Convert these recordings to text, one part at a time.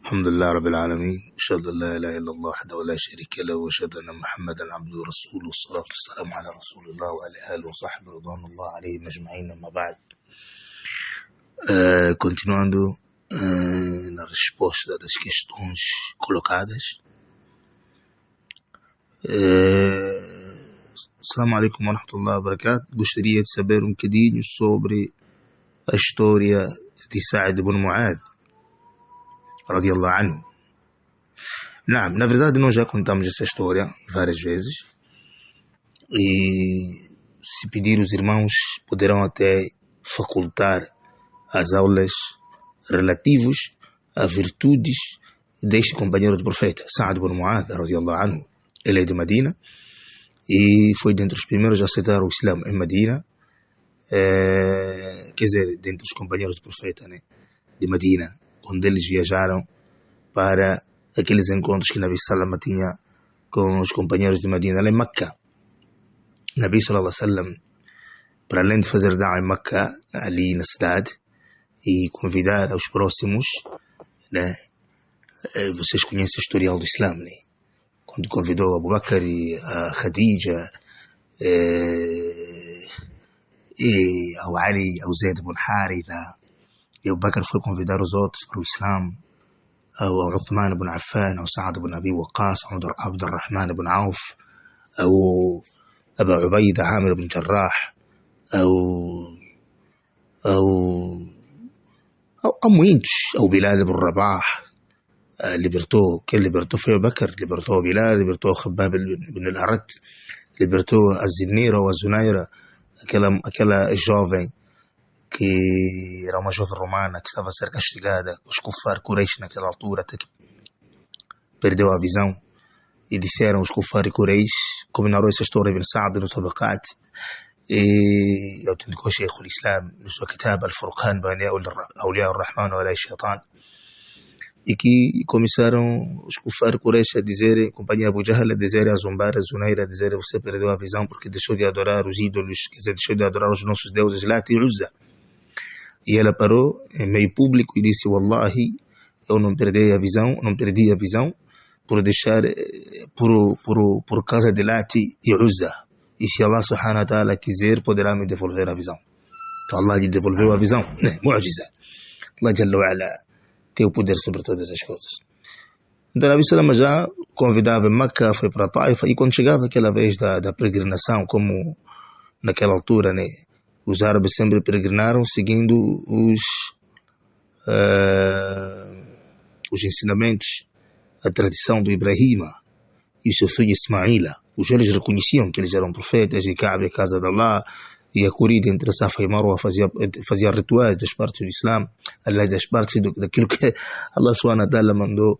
الحمد لله رب العالمين، أشهد أن لا إله إلا الله وحده لا شريك له، وأشهد أن محمدا عبده ورسوله، والصلاة والسلام على رسول الله وعلى آله وصحبه رضوان الله عليهم أجمعين. أما بعد, continuando na resposta das questões colocadas. Assalamu alaikum wa rahmatullahi wa barakatuh. Gostaria de saber um bocadinho sobre a história de Sa'd ibn Mu'adh radiyallahu anhu. Na verdade nós já contamos essa história várias vezes, e se pedir os irmãos poderão até facultar as aulas relativas a virtudes deste companheiro do profeta Sa'd ibn Mu'adh radiyallahu anhu. Ele é de Medina e foi dentre os primeiros a aceitar o Islã em Medina, quer dizer, dentre os companheiros do profeta, né, de Medina, quando eles viajaram para aqueles encontros que Nabi Sallam tinha com os companheiros de Medina, lá em Meca. Nabi Sallallahu Alaihi Wasallam, para além de fazer da'wah em Meca, ali na cidade, e convidar os próximos, né, vocês conhecem o historial do Islã, né? Quando convidou Abu Bakr e a Khadija, e ao Ali, ao Zayd ibn Haritha, e Abu Bakr foi convidar os outros para o Islã, ao Uthman ibn Affan, ao Sa'd ibn Abi Waqqas, ao Abdurrahman ibn Auf, ao Abu Ubaida Amir ibn Jarrah, ao muitos, ao Bilal ibn Rabah. Quem libertou foi Abu Bakr, libertou Bilal, libertou Khabbab ibn al-Arat, libertou a Zinira ou a Zunaira, aquela jovem que era uma jovem romana que estava a ser castigada, os Kuffar Quraysh naquela altura, até que perdeu a visão, e disseram os Kuffar e Quraysh, combinaram essa história Ibn Sa'd no Tabaqat, e autenticou Sheikh al-Islam no seu kitab Al-Furqan Bayna Awliya ar-Rahman wa Awliya ash-Shaytan, e que começaram os Kuffar Quraysh a dizer, companhia Abu Jahl, a dizer, a zombar a Zunaira, a dizer, você perdeu a visão porque deixou de adorar os ídolos, quer dizer, deixou de adorar os nossos deuses Lat e Uzza. E ela parou em meio público e disse, Wallahi, eu não perdi a visão por deixar, por causa de Lat e Uzza. E se Allah subhanahu wa ta'ala quiser, poderá me devolver a visão. Então Allah lhe devolveu a visão, né? Mu'jiza. Allah Jalla wa Ala tem o poder sobre todas as coisas. Então Nabi Salama já convidava em Meca, foi para Taifa, e quando chegava aquela vez da peregrinação, como naquela altura, né, os árabes sempre peregrinaram seguindo os ensinamentos, a tradição do Ibrahima e o seu filho Ismaila. Os eles reconheciam que eles eram profetas, e Kaaba é a casa de Allah, e a corrida entre Safa e Marwa fazia rituais das partes do Islã, aliás, das partes daquilo que Allah subhanahu wa ta'ala mandou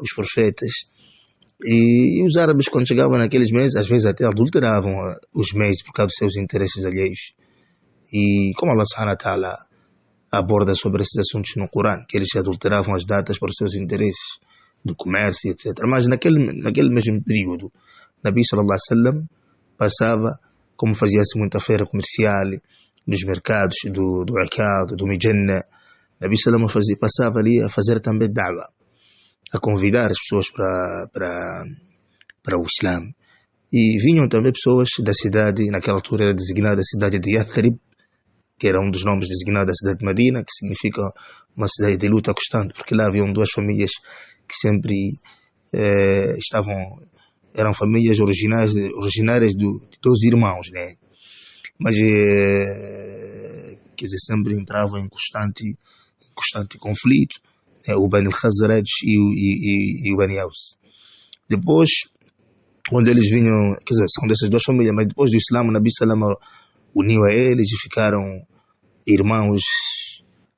os profetas. E os árabes, quando chegavam naqueles meses, às vezes até adulteravam os meses por causa dos seus interesses alheios. E como Allah subhanahu wa ta'ala aborda sobre esses assuntos no Corão, que eles adulteravam as datas para os seus interesses do comércio, etc. Mas naquele mesmo período, Nabi sallallahu alaihi wasallam passava, como fazia-se muita feira comercial nos mercados do Akkad, do Mijanna, Nabi sallallahu alaihi wasallam passava ali a fazer também da'wah, a convidar as pessoas para o Islã. E vinham também pessoas da cidade, naquela altura era designada a cidade de Yathrib, que era um dos nomes designados da cidade de Medina, que significa uma cidade de luta constante, porque lá haviam duas famílias que sempre eram famílias originárias de 12 irmãos, né? Mas quer dizer, sempre entravam em constante conflito, né? O Bani al-Khazraj e o Bani Aus. Depois, quando eles vinham, quer dizer, são dessas duas famílias, mas depois do Islã, o Nabi Salama uniu a eles e ficaram irmãos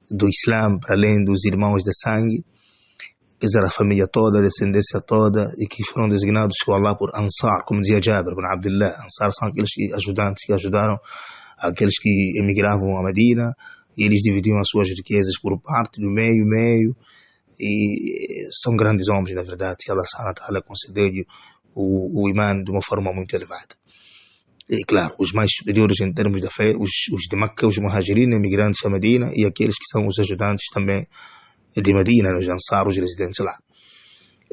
do Islã, para além dos irmãos de sangue, quer dizer, a família toda, a descendência toda, e que foram designados por Allah por Ansar, como dizia Jabir ibn Abdullah. Ansar são aqueles ajudantes que ajudaram aqueles que emigravam a Medina, e eles dividiam as suas riquezas por parte, do meio, e são grandes homens, na verdade, que Allah subhanahu wa ta'ala concedeu-lhe o imã de uma forma muito elevada. E claro, os mais superiores em termos de fé, os de Meca, os muhajirin, imigrantes a Medina, e aqueles que são os ajudantes também de Medina, os Ansar, os residentes lá.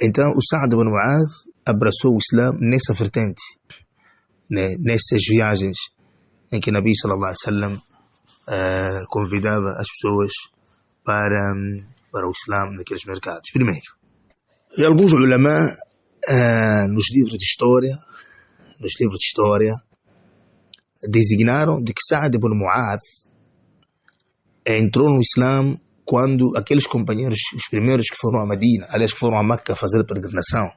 Então, o Sa'd ibn Mu'adh abraçou o Islã nessa vertente, né, nessas viagens em que o Nabi sallallahu alaihi wasallam convidava as pessoas para o Islã naqueles mercados. Primeiro, e alguns ulama nos livros de história, designaram de que Sa'd ibn Mu'adh entrou no Islã quando aqueles companheiros, os primeiros que foram a Medina, aliás que foram a Meca fazer a peregrinação,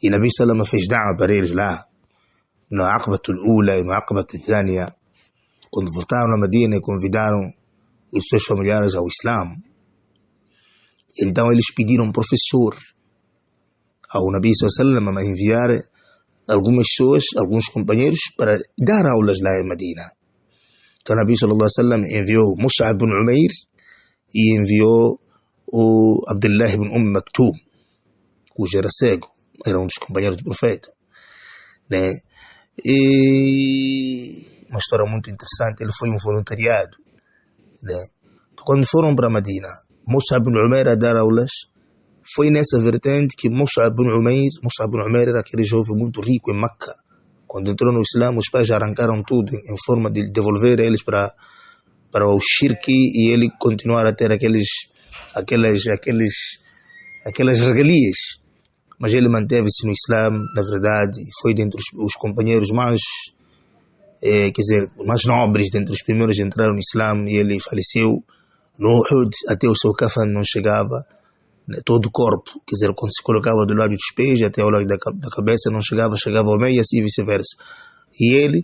e Nabi sallallahu fez da'wa para eles lá, no Aqbatul Ula e no Aqbatul Thaniya, quando voltaram a Medina e convidaram os seus familiares ao Islã. Então eles pediram um professor ao Nabi sallallahu a enviar algumas pessoas, alguns companheiros, para dar aulas lá em Medina. Então o Nabi sallallahu alaihi wasallam enviou Mus'ab ibn Umair e enviou o Abdullah ibn Maktum, cujo era cego, era um dos companheiros do profeta, né? E uma história muito interessante, ele foi um voluntariado, né? Quando foram para Medina, Mus'ab ibn Umair a dar aulas, foi nessa vertente que Mus'ab ibn Umair era aquele jovem muito rico em Meca. Quando entrou no Islã, os pais arrancaram tudo em forma de devolver eles para o shirk e ele continuar a ter aquelas regalias. Mas ele manteve-se no Islã, na verdade, foi dentre os companheiros mais, mais nobres, dentre os primeiros a entrar no Islã, e ele faleceu no Uhud, até o seu kafan não chegava, todo o corpo, quando se colocava do lado dos pés até ao lado da cabeça não chegava ao meio e assim vice-versa. E ele,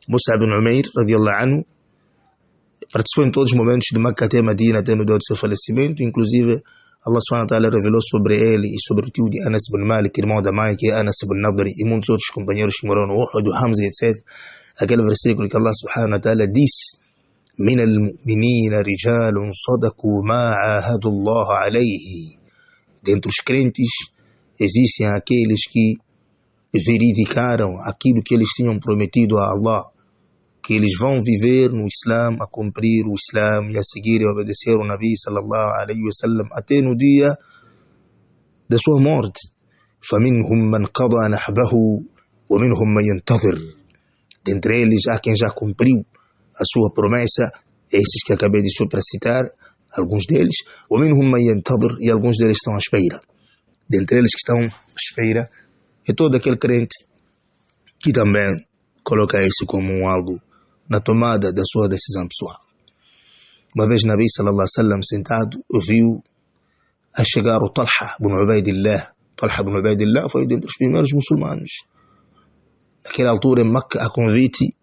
Mus'ab ibn Umair, radiallahu anhu, participou em todos os momentos de Meca até Medina, até no dia do seu falecimento. Inclusive Allah subhanahu wa ta'ala revelou sobre ele e sobre o tio de Anas ibn Malik, irmão da mãe, que é Anas ibn Nadri, e muitos outros companheiros que moraram no Uhud, Hamza, etc. Aquele versículo que Allah subhanahu wa ta'ala disse: من المؤمنين رجال صدقوا ما عاهدوا الله عليه. Dentre os crentes existem aqueles que verificaram aquilo que eles tinham prometido a Allah, que eles vão viver no Islã, a cumprir o Islã e a seguir e obedecer o Nabi sallallahu alaihi wasallam até no dia da sua morte. فَمِنْهُمْ مَنْ قَضَى نَحْبَهُ وَمِنْهُمْ مَنْ يَنْتَظِرُ. Dentre eles há quem já cumpriu a sua promessa, esses que acabei de supracitar, alguns deles, وَمِنْهُمْ مَنْ يَنْتَظِرُ, e alguns deles estão à espera. Dentre eles que estão à espera é todo aquele crente que também coloca isso como algo na tomada da sua decisão pessoal. Uma vez Nabi sallallahu alaihi wasallam sentado, viu a chegar o Talha ibn Ubaidillah. Talha ibn Ubaidillah foi dentre os primeiros muçulmanos. Naquela altura em Meca, a convite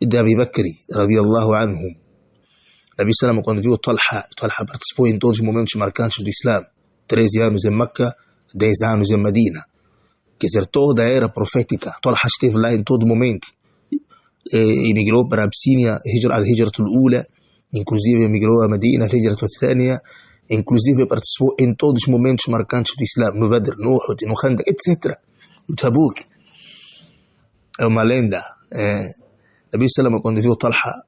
de Abi Bakr, radiallahu anhu. Nabi sallallahu quando viu Talha participou em todos os momentos marcantes do Islã. 13 anos em Meca, 10 anos em Medina. Quer dizer, toda a era profética. Talha esteve lá em todo momento. Emigrou para a Abissínia, al-Hijratul Ula, inclusive emigrou a Medina, al-Hijratul Thaniya, inclusive participou em todos os momentos marcantes do Islã, no Badr, no Uhud, no Khandaq, etc. No Tabuk. É uma lenda. Nabi sallam, quando viu Talha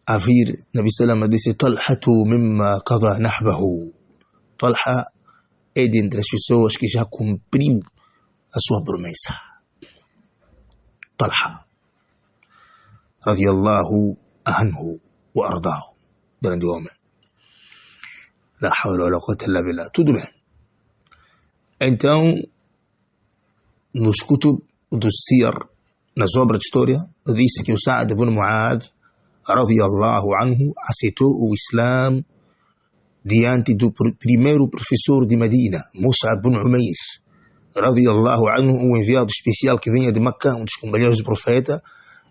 a vir, Nabi sallam disse: Talhatu mimma qada nahbahu. Talha é dentre as pessoas que já cumpriu a sua promessa. Talha radiyallahu anhu wa ardahu. Grande homem. La hawla wa la quwwata illa billah. Tudo bem. Então, nos kutub do Siyar, nas obras de história, disse que o Sa'd ibn Mu'adh radiyallahu anhu aceitou o Islã diante do primeiro professor de Medina, Mus'ab ibn Umair radiyallahu anhu, um enviado especial que vinha de Meca, um dos companheiros do profeta,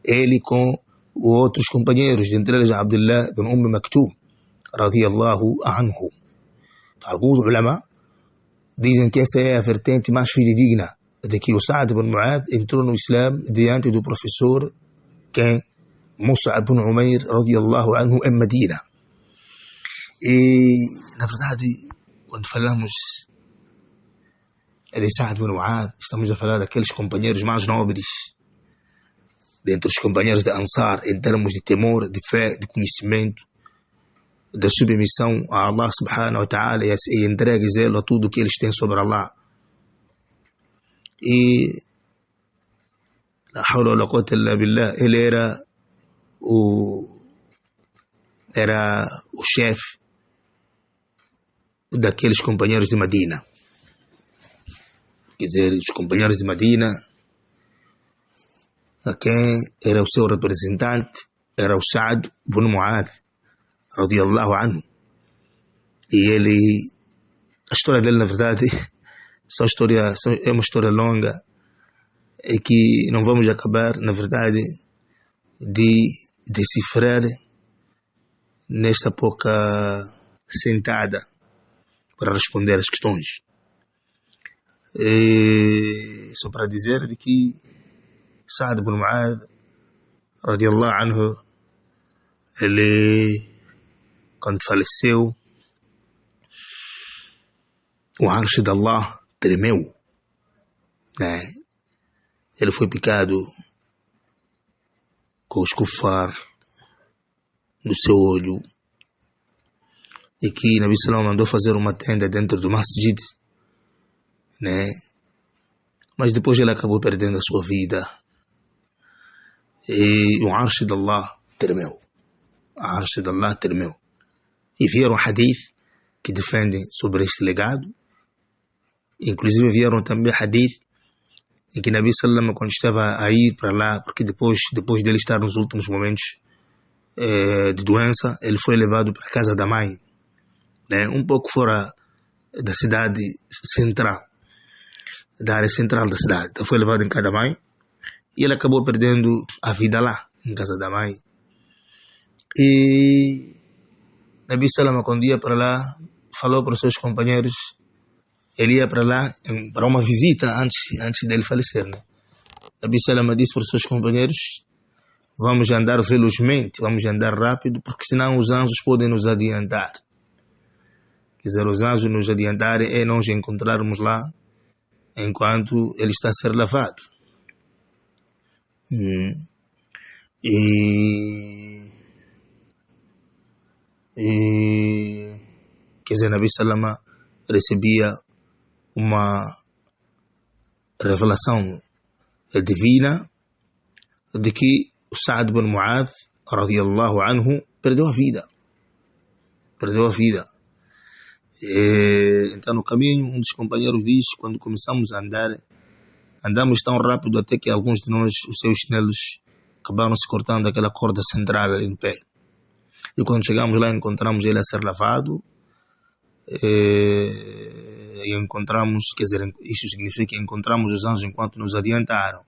ele com outros companheiros, dentre eles Abdullah ibn Maktum radiyallahu anhu. Alguns ulama dizem que essa é a vertente mais fidedigna de que o Sa'd ibn Mu'adh entrou no Islã diante do professor quem Mus'ab ibn Umair radiyallahu anhu em Medina. E na verdade, quando falamos de Sa'd ibn Mu'adh, estamos a falar daqueles companheiros mais nobres dentre os companheiros de Ansar, em termos de temor, de fé, de conhecimento, da submissão a Allah subhanahu wa ta'ala e entregues a tudo que eles têm sobre Allah. E la hawla wa la quwwata illa billah, ele era o chefe daqueles companheiros de Medina. Quer dizer, os companheiros de Medina, a quem era o seu representante, era o Sa'd ibn Mu'adh, radiyallahu anhu. E ele, a história dele, na verdade, é uma história longa e que não vamos acabar, na verdade, de decifrar nesta pouca sentada para responder às questões. E só para dizer de que Sa'd ibn Mu'adh, radiyallahu anhu, ele, quando faleceu, o arsh de Allah tremeu, né? Ele foi picado com os kufar no seu olho, e que Nabi Sallam mandou fazer uma tenda dentro do masjid, né? Mas depois ele acabou perdendo a sua vida, e o arsh de Allah tremeu. O arsh de Allah tremeu. E vieram hadith que defendem sobre este legado. Inclusive vieram também hadith em que Nabi Sallam, quando estava a ir para lá, porque depois dele estar nos últimos momentos de doença, ele foi levado para a casa da mãe, né? Um pouco fora da cidade central, da área central da cidade. Então foi levado em casa da mãe e ele acabou perdendo a vida lá, em casa da mãe. E Nabi Sallam, quando ia para lá, falou para os seus companheiros, ele ia para lá para uma visita antes dele falecer, né? Nabi Sallam disse para os seus companheiros: vamos andar velozmente, vamos andar rápido, porque senão os anjos podem nos adiantar. Quer dizer, os anjos nos adiantarem é nós encontrarmos lá enquanto ele está a ser lavado. Quer dizer, Nabi Sallam recebia uma revelação divina de que o Sa'd ibn Mu'adh, radiyallahu anhu, perdeu a vida. Então, no caminho, um dos companheiros diz: quando começamos a andar, andamos tão rápido até que alguns de nós, os seus chinelos, acabaram se cortando aquela corda central ali no pé. E quando chegamos lá, encontramos ele a ser lavado. E encontramos, quer dizer, isso significa que encontramos os anjos enquanto nos adiantaram.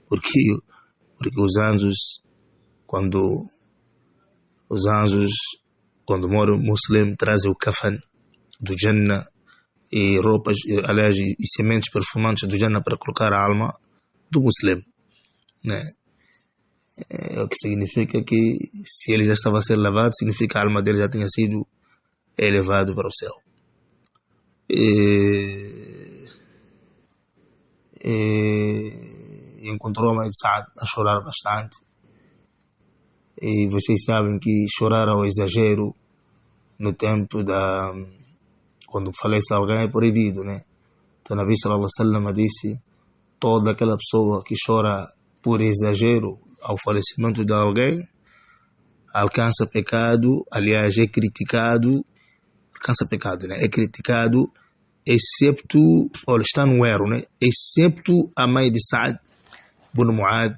Porque os anjos, quando o muslim trazem o kafan do Jannah e roupas, aliás, e sementes perfumantes do Jannah para colocar a alma do muslim, né? O que significa que se ele já estava a ser lavado, significa que a alma dele já tinha sido elevado para o céu. E encontrou a mãe de Sa'd a chorar bastante. E vocês sabem que chorar ao exagero no tempo quando falece alguém é proibido, né? Então Nabi Sallallahu Alaihi Wasallam disse: toda aquela pessoa que chora por exagero ao falecimento de alguém alcança pecado, aliás, é criticado, né? É criticado, excepto, olha, está no erro, né? Excepto a mãe de Sa'd ibn Mu'adh,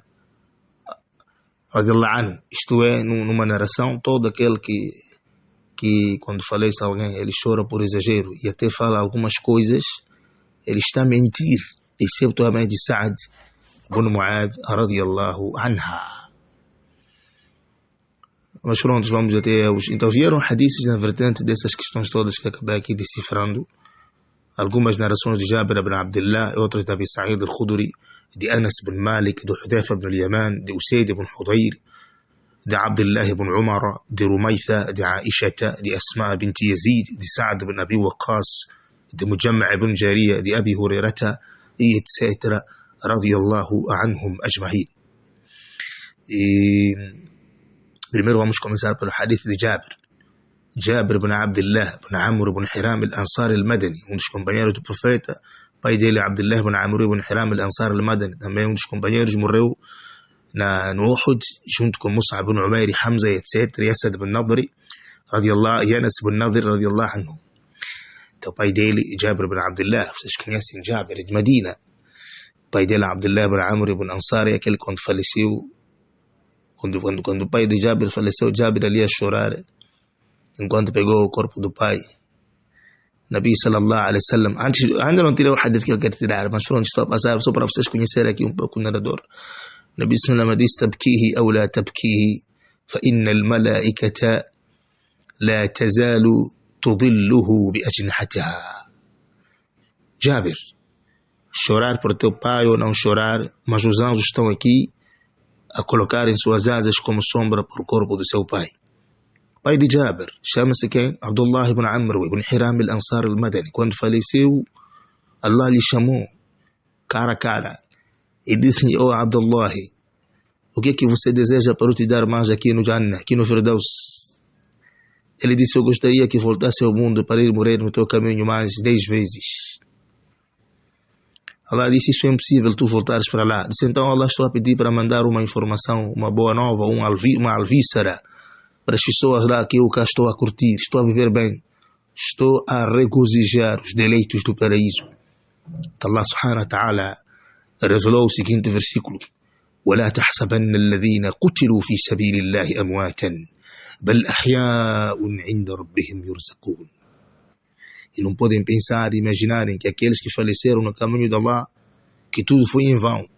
radiyallahu anhu. Isto é, numa narração, todo aquele que quando falece alguém, ele chora por exagero e até fala algumas coisas, ele está a mentir, excepto a mãe de Sa'd ibn Mu'adh, radiyallahu anha. Mas pronto, vamos até hoje. Então vieram hadiths na vertente dessas questões todas que acabei aqui decifrando. Algumas narrações de Jabir ibn Abdullah, outras de Abi Sa'id al-Khudri, de Anas ibn Malik, de Hudayfa ibn al-Yaman, de Usayd ibn Hudayr, de Abdullah ibn Umar, de Rumaytha, de Aisha, de Asma bint Yazid, de Sa'd ibn Abi Waqqas, de Mujamma' ibn Jariya, de Abi Hurairata, etc. radiyallahu anhum ajma'in. Primeiro vamos começar pelo hadith de Jabir. Jabir ibn Abdullah ibn Amr ibn Hiram al-Ansari al-Madani, dos companheiros do profeta. Pai dele, Abdullah ibn Amr ibn Hiram al-Ansari al-Madani, também dos companheiros, morreu no Uhud, junto com Mus'ab ibn Umair, Hamza, etc. Yasad ibn Nadri, Yanas ibn Nadri, radiyallahu anhu. Então, pai dele, Jabir ibn Abdullah, vocês conhecem Jabir, de Medina. Pai dele, Abdullah ibn Amr ibn Ansari, aquele quando faleceu, quando o pai de Jabir faleceu, Jabir ali a chorar, enquanto pegou o corpo do pai. Nabi sallallahu alaihi wasallam, ainda não tirei o hadith que eu quero tirar, mas pronto, estou a passar só para vocês conhecerem aqui um pouco o narrador. Nabi sallallahu alaihi wasallam disse: "Tabkihi aw la tabkihi, fa inna al-malaikata la tazalu tudilluhu bi ajnihatiha." Jabir, chorar por teu pai ou não chorar, mas os anjos estão aqui a colocarem suas asas como sombra por corpo do seu pai. Pai de Jabir, chama-se quem? Abdullah ibn Amr ibn Hiram al-Ansar al-Madani. Quando faleceu, Allah lhe chamou cara a cara e disse: "Oh Abdullah, o que é que você deseja para eu te dar mais aqui no Jannah, aqui no Firdaus?" Ele disse: "Eu gostaria que voltasse ao mundo para ir morrer no teu caminho mais 10 vezes." Allah disse: "Isso é impossível, tu voltares para lá." Disse: "Então Allah, estou a pedir para mandar uma informação, uma boa nova, uma alvíssara para as pessoas lá que eu cá estou a curtir, estou a viver bem, estou a regozijar os deleitos do paraíso." Então Allah subhanahu wa ta'ala revelou o seguinte versículo: وَلَا تَحْسَبَنَّ الَّذِينَ قُتِلُوا فِي سَبِيلِ اللَّهِ أَمْوَاتًا بَلْ أَحْيَاءٌ عِنْدَ رَبِّهِمْ يُرْزَقُونَ. E não podem pensar e imaginarem que aqueles que faleceram no caminho de Allah, que tudo foi em vão.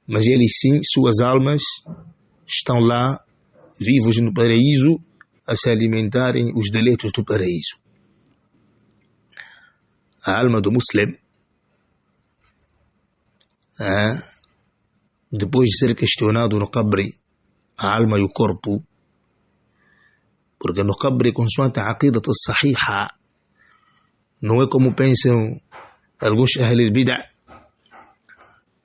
Mas eles sim, suas almas estão lá, vivos no paraíso, a se alimentarem os deleitos do paraíso. A alma do muslim, depois de ser questionado no qabri, a alma e o corpo, porque no qabri, consoante a aqidat sahiha, não é como pensam alguns ahlul bid'ah,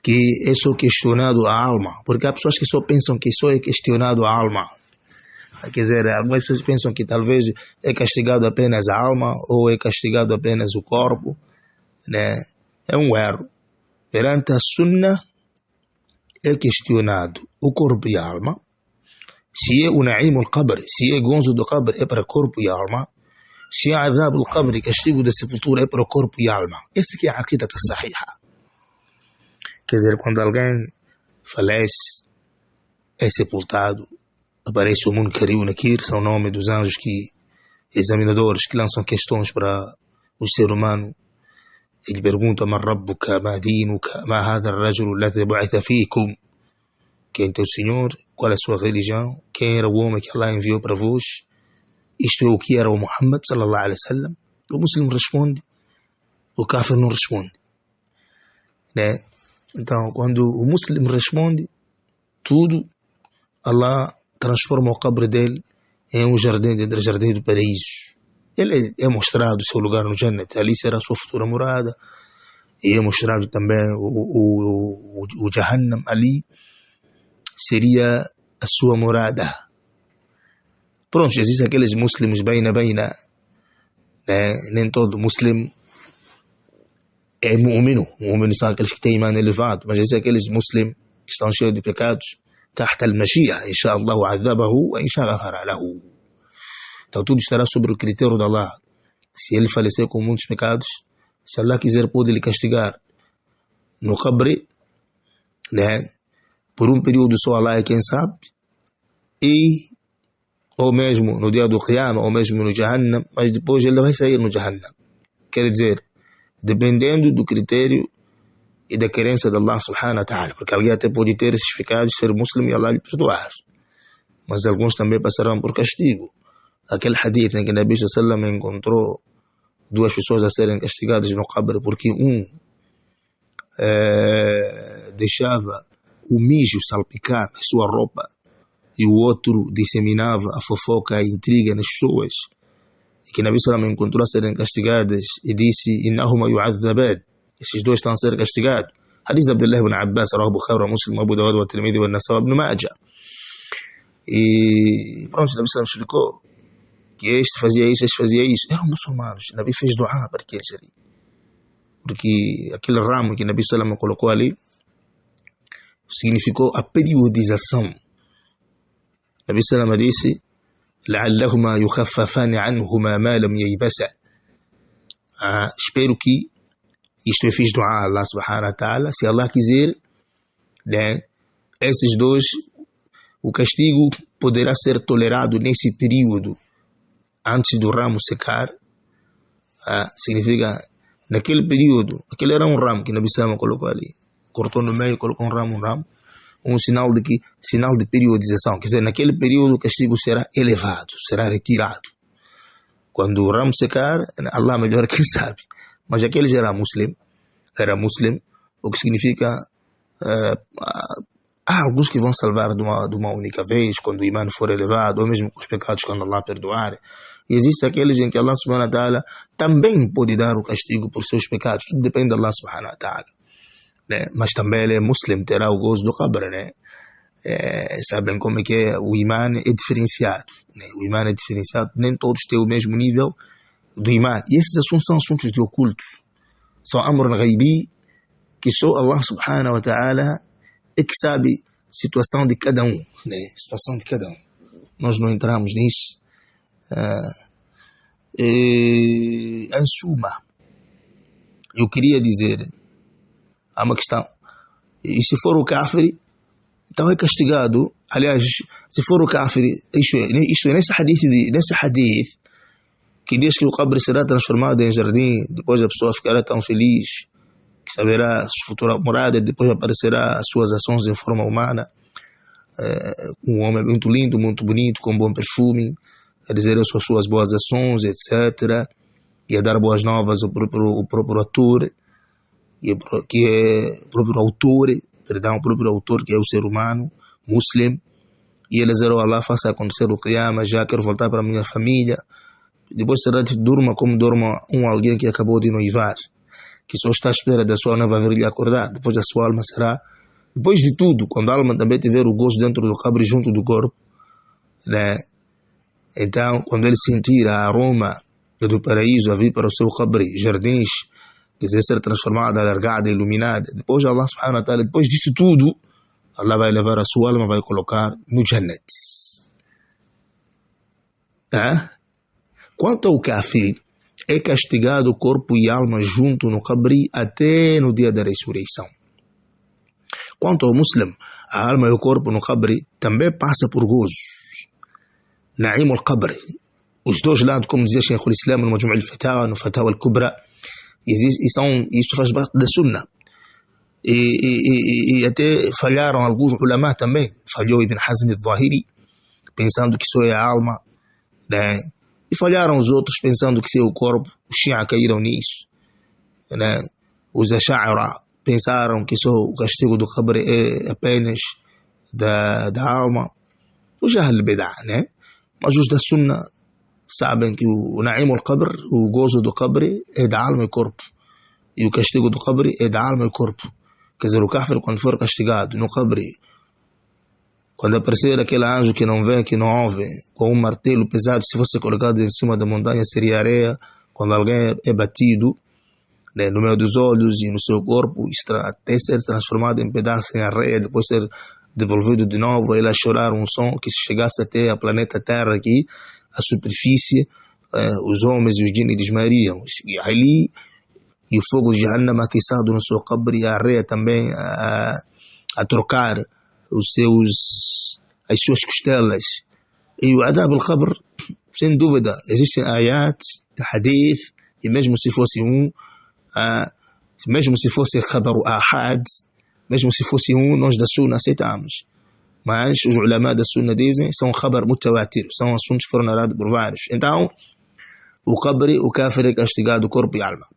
que é só questionado a alma, porque há pessoas que só pensam que só é questionado a alma. Quer dizer, algumas pessoas pensam que talvez é castigado apenas a alma ou é castigado apenas o corpo, né? É um erro. Perante a Sunnah é questionado o corpo e a alma. Se é o na'im al-qabr, se é gonzo do qabr, é para corpo e alma. Se é azab al-qabr, castigo da sepultura, é para corpo e alma. Essa que é a aqidat sahiha. Quer dizer, quando alguém falece, é sepultado, aparece o Munkar e o Nakir, são o nome dos anjos examinadores que lançam questões para o ser humano. Ele pergunta: "Man rabbuka, ma dinuka, ma hadha ar-rajulu alladhi bu'itha fikum?" Quem é teu Senhor? Qual é a sua religião? Quem era o homem que Allah enviou para vós? Isto é o que era o Muhammad sallallahu alaihi wasallam. O muslimo responde, o kafir não responde, né? Então, quando o muslimo responde tudo, Allah transforma o qabr dele em um jardim dentro do jardim do paraíso. Ele é mostrado o seu lugar no Jannat, ali será a sua futura morada. E é mostrado também o Jahannam, ali seria a sua morada. Pronto, existem aqueles muslims baina, né? Nem todo muslim é mu'mino. Mu'mino são aqueles que têm imã elevado, mas existem aqueles muslims que estão cheios de pecados. تحت المشيئة إن شاء الله عذبه وإن شاء غفر له. Então tudo estará sobre o critério de Allah. Se ele falecer com muitos pecados, se Allah quiser, pode lhe castigar no qabri, né? Por um período só, Allah é quem sabe, e ou mesmo no dia do Qiyamah, ou mesmo no Jahannam, mas depois ele vai sair no Jahannam. Quer dizer, dependendo do critério e da querência de Allah subhanahu wa ta'ala, porque alguém até pode ter esses pecados, ser muçulmano e Allah lhe perdoar, mas alguns também passarão por castigo. Aquele hadith em que Nabi sallallahu alaihi wasallam encontrou duas pessoas a serem castigadas no qabr porque um deixava o mijo salpicar a sua roupa e o outro disseminava a fofoca, a intriga nas pessoas, e que Nabi sallallahu alaihi wasallam encontrou a serem castigadas e disse: "Innahuma yu'adhaban", esses dois estão a ser castigados. Hadith de Abdullah ibn Abbas, rawahu Bukhari wa Muslim, Abu Dawud wa Tirmidhi wa Nasa'i wa Ibn Majah. E pronto, o Nabi Sallam explicou que este fazia isso. Eram muçulmanos. O Nabi fez dua para aqueles ali. Porque aquele ramo que o Nabi Sallam colocou ali significou a periodização. O Nabi Sallam disse: لعلهما يخففان عنهما ما لم ييبسا. Espero que isto eu fiz dua a Allah subhanahu wa ta'ala, se Allah quiser, né, esses dois, o castigo poderá ser tolerado nesse período antes do ramo secar. Significa, naquele período, aquele era um ramo que o Nabi Sallam colocou ali, cortou no meio, colocou um ramo, sinal de periodização, quer dizer, naquele período o castigo será elevado, será retirado. Quando o ramo secar, Allah melhor quem sabe, mas aquele já era muslim, o que significa há alguns que vão salvar de uma única vez, quando o imã for elevado, ou mesmo com os pecados quando Allah perdoar. E existe aqueles em que Allah subhanahu wa ta'ala também pode dar o castigo por seus pecados, tudo depende de Allah subhanahu wa ta'ala. Né? Mas também ele é muslim, terá o gozo do qabr, né? Sabem como é que é, o imã é diferenciado, né? O imã é diferenciado, nem todos têm o mesmo nível do imã, e esses assuntos são assuntos de oculto, são amr ghaibi, que só Allah subhanahu wa ta'ala é que sabe a situação de cada um, né? Situação de cada um, nós não entramos nisso. Em suma, eu queria dizer, há uma questão, e se for o kafir, então é castigado. Aliás, se for o kafir, isto é nesse hadith que diz que o qabr será transformado em jardim, depois a pessoa ficará tão feliz que saberá sua futura morada, depois aparecerá as suas ações em forma humana, um homem muito lindo, muito bonito, com bom perfume, a dizer as suas boas ações, etc., e a dar boas novas ao próprio ator, que é o próprio autor, que é o ser humano, muslim, e ele dizer: Allah, faça acontecer o qiyamah, já quero voltar para a minha família. Depois será que durma como dorma alguém que acabou de noivar, que só está à espera da sua nova virilha acordar. Depois a sua alma será, depois de tudo, quando a alma também tiver o gozo dentro do qabr junto do corpo, né? Então, quando ele sentir a aroma do paraíso a vir para o seu qabr, jardins, quiser ser transformada, alargada, iluminada, depois Allah subhanahu wa ta'ala, depois disso tudo, Allah vai levar a sua alma, vai colocar no Jannat. Quanto ao kafir, é castigado corpo e alma junto no qabr até no dia da ressurreição. Quanto ao muslim, a alma e o corpo no qabr também passa por gozo. Na'im al-qabr, os dois lados, como dizia Shaykh al-Islam no Majmu' al-Fatawa, no Fatawa al-Kubra, isso faz parte da Sunnah. E até falharam alguns ulama também. Falhou Ibn Hazm al-Zahiri, pensando que só é a alma, né? E falharam os outros, pensando que isso é o corpo. Os Shia caíram nisso, né? Os Ash'ara pensaram que só o castigo do qabr é apenas da alma. Os Ahl al-Bid'ah, né? Mas os da Sunnah sabem que o Na'im al-Qabr, o gozo do qabr, é da alma e corpo. E o castigo do qabr é da alma e corpo. Quer dizer, o kafir, quando for castigado no qabr, quando aparecer aquele anjo que não vê, que não ouve, com um martelo pesado, se fosse colocado em cima da montanha, seria areia. Quando alguém é batido, né, no meio dos olhos e no seu corpo, até ser transformado em pedaços em areia, depois ser devolvido de novo, ele a chorar um som que se chegasse até a planeta Terra aqui, a superfície, os homens e os djinns desmaiariam. E ali, e o fogo de Jahannam atiçado no seu qabr, e a areia também a trocar as suas costelas. E o adab al-qabr, sem dúvida, existem ayat, hadith, e mesmo se fosse mesmo se fosse khabar ahad, mesmo se fosse nós da Sunna aceitamos. Mas os ulama da Sunna dizem são khabar mutawatir, são assuntos que foram narrados por vários. Então, o qabr, o kafir é castigado corpo e alma.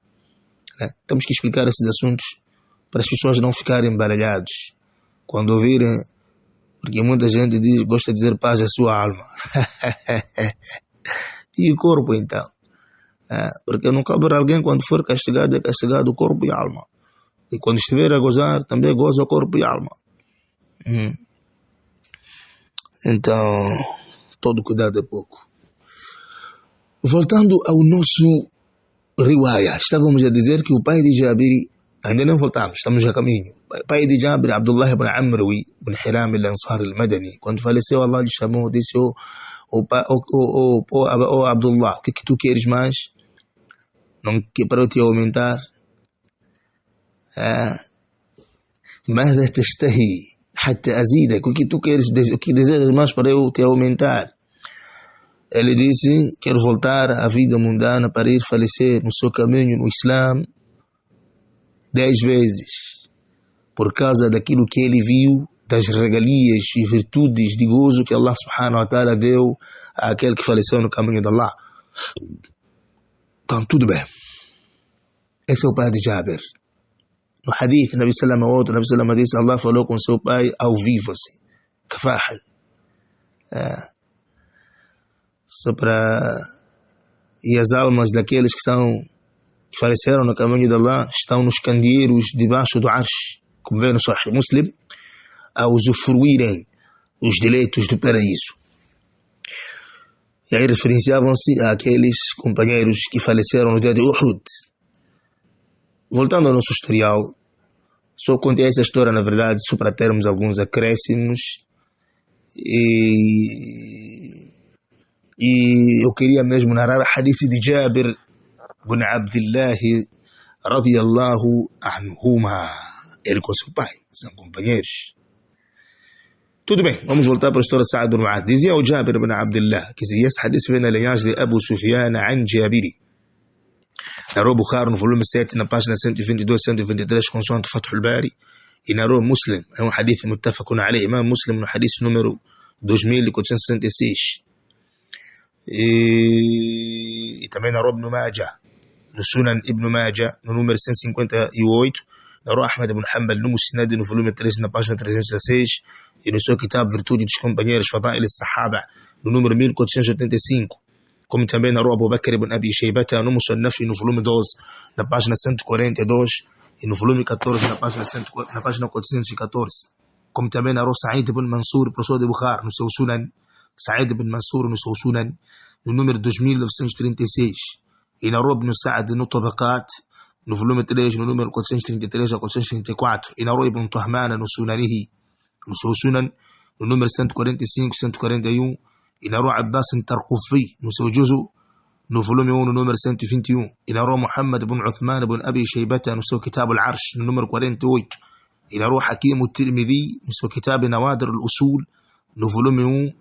Temos que explicar esses assuntos para as pessoas não ficarem baralhados quando ouvirem, porque muita gente gosta de dizer paz à sua alma. E o corpo então? Porque no qabr alguém, quando for castigado, é castigado o corpo e a alma. E quando estiver a gozar, também goza o corpo e a alma. Então, todo cuidado é pouco. Voltando ao nosso riwaya, estávamos a dizer que o pai de Jabir, ainda não voltamos, estamos a caminho. O pai de Jabir, Abdullah ibn Amrawi, ibn Hiram al-Ansar al-Madani, quando faleceu, Allah lhe chamou, disse: Abdullah, o que tu queres mais? Não que para eu te aumentar? ماذا تشتهي حتى أزيدك? O que tu queres, o que desejas mais para eu te aumentar? Ele disse: quero voltar à vida mundana para ir falecer no seu caminho no Islã 10 vezes, por causa daquilo que ele viu, das regalias e virtudes de gozo que Allah subhanahu wa ta'ala deu àquele que faleceu no caminho de Allah. Então, tudo bem. Esse é o pai de Jabir. No hadith, Nabi Sallam outro, Nabi Sallam disse: Allah falou com seu pai ao vivo, assim, kafahan. Só para... E as almas daqueles que faleceram no caminho de Allah estão nos candeeiros debaixo do Arsh, como vê no Sahih Muslim, a usufruírem os direitos do paraíso. E aí referenciavam-se àqueles companheiros que faleceram no dia de Uhud. Voltando ao nosso historial, só contei essa história, na verdade, só para termos alguns acréscimos. E eu queria mesmo narrar a hadith de Jabir ibn Abdullah radiyallahu anhuma. Ele com seu pai, são companheiros. Tudo bem, vamos voltar para a história de Sa'ad bin Mu'adh. Dizia o Jabir ibn Abdullah que esse hadith vem na linhagem de Abu Sufyan an Jabiri. Narrou Bukhari no volume 7, na página 122 e 123, consoante Fathul Bari. E narrou Muslim, é um hadith muttafaqun alayh, Imam Muslim no hadith número 2466. E também narrou Ibn Majah, no Sunan Ibn Majah, no número 158. Narrou Ahmad ibn Hanbal no Musnad, no volume 3, na página 316. E no seu kitab Virtude dos Companheiros, Fadail al-Sahaba, no número 1485. Como também narrou Abu Bakr ibn Abi Shaybata no Musannaf, no volume 12, na página 142, e no volume 14, na página 414. Como também narrou Sa'id ibn Mansur, professor de Bukhari, no seu Sunan, Sa'id ibn Mansur no seu Sunan, no número 2936. E narrou Ibn Sa'd no Tabaqat, no volume 3, no número 433 a 434. E narrou Ibn Tahmana no Sunanihi, no seu Sunan, no número 145 e 141. E narrou Abbas Tarqufi no seu Juzu, no volume 1, no número 121. E narrou Muhammad ibn Uthman ibn Abi Shaybata no seu Kitab al-Arsh, no número 48. E narrou Hakim al-Tirmidhi no seu Kitab Nawadir al-Usul, no volume 1,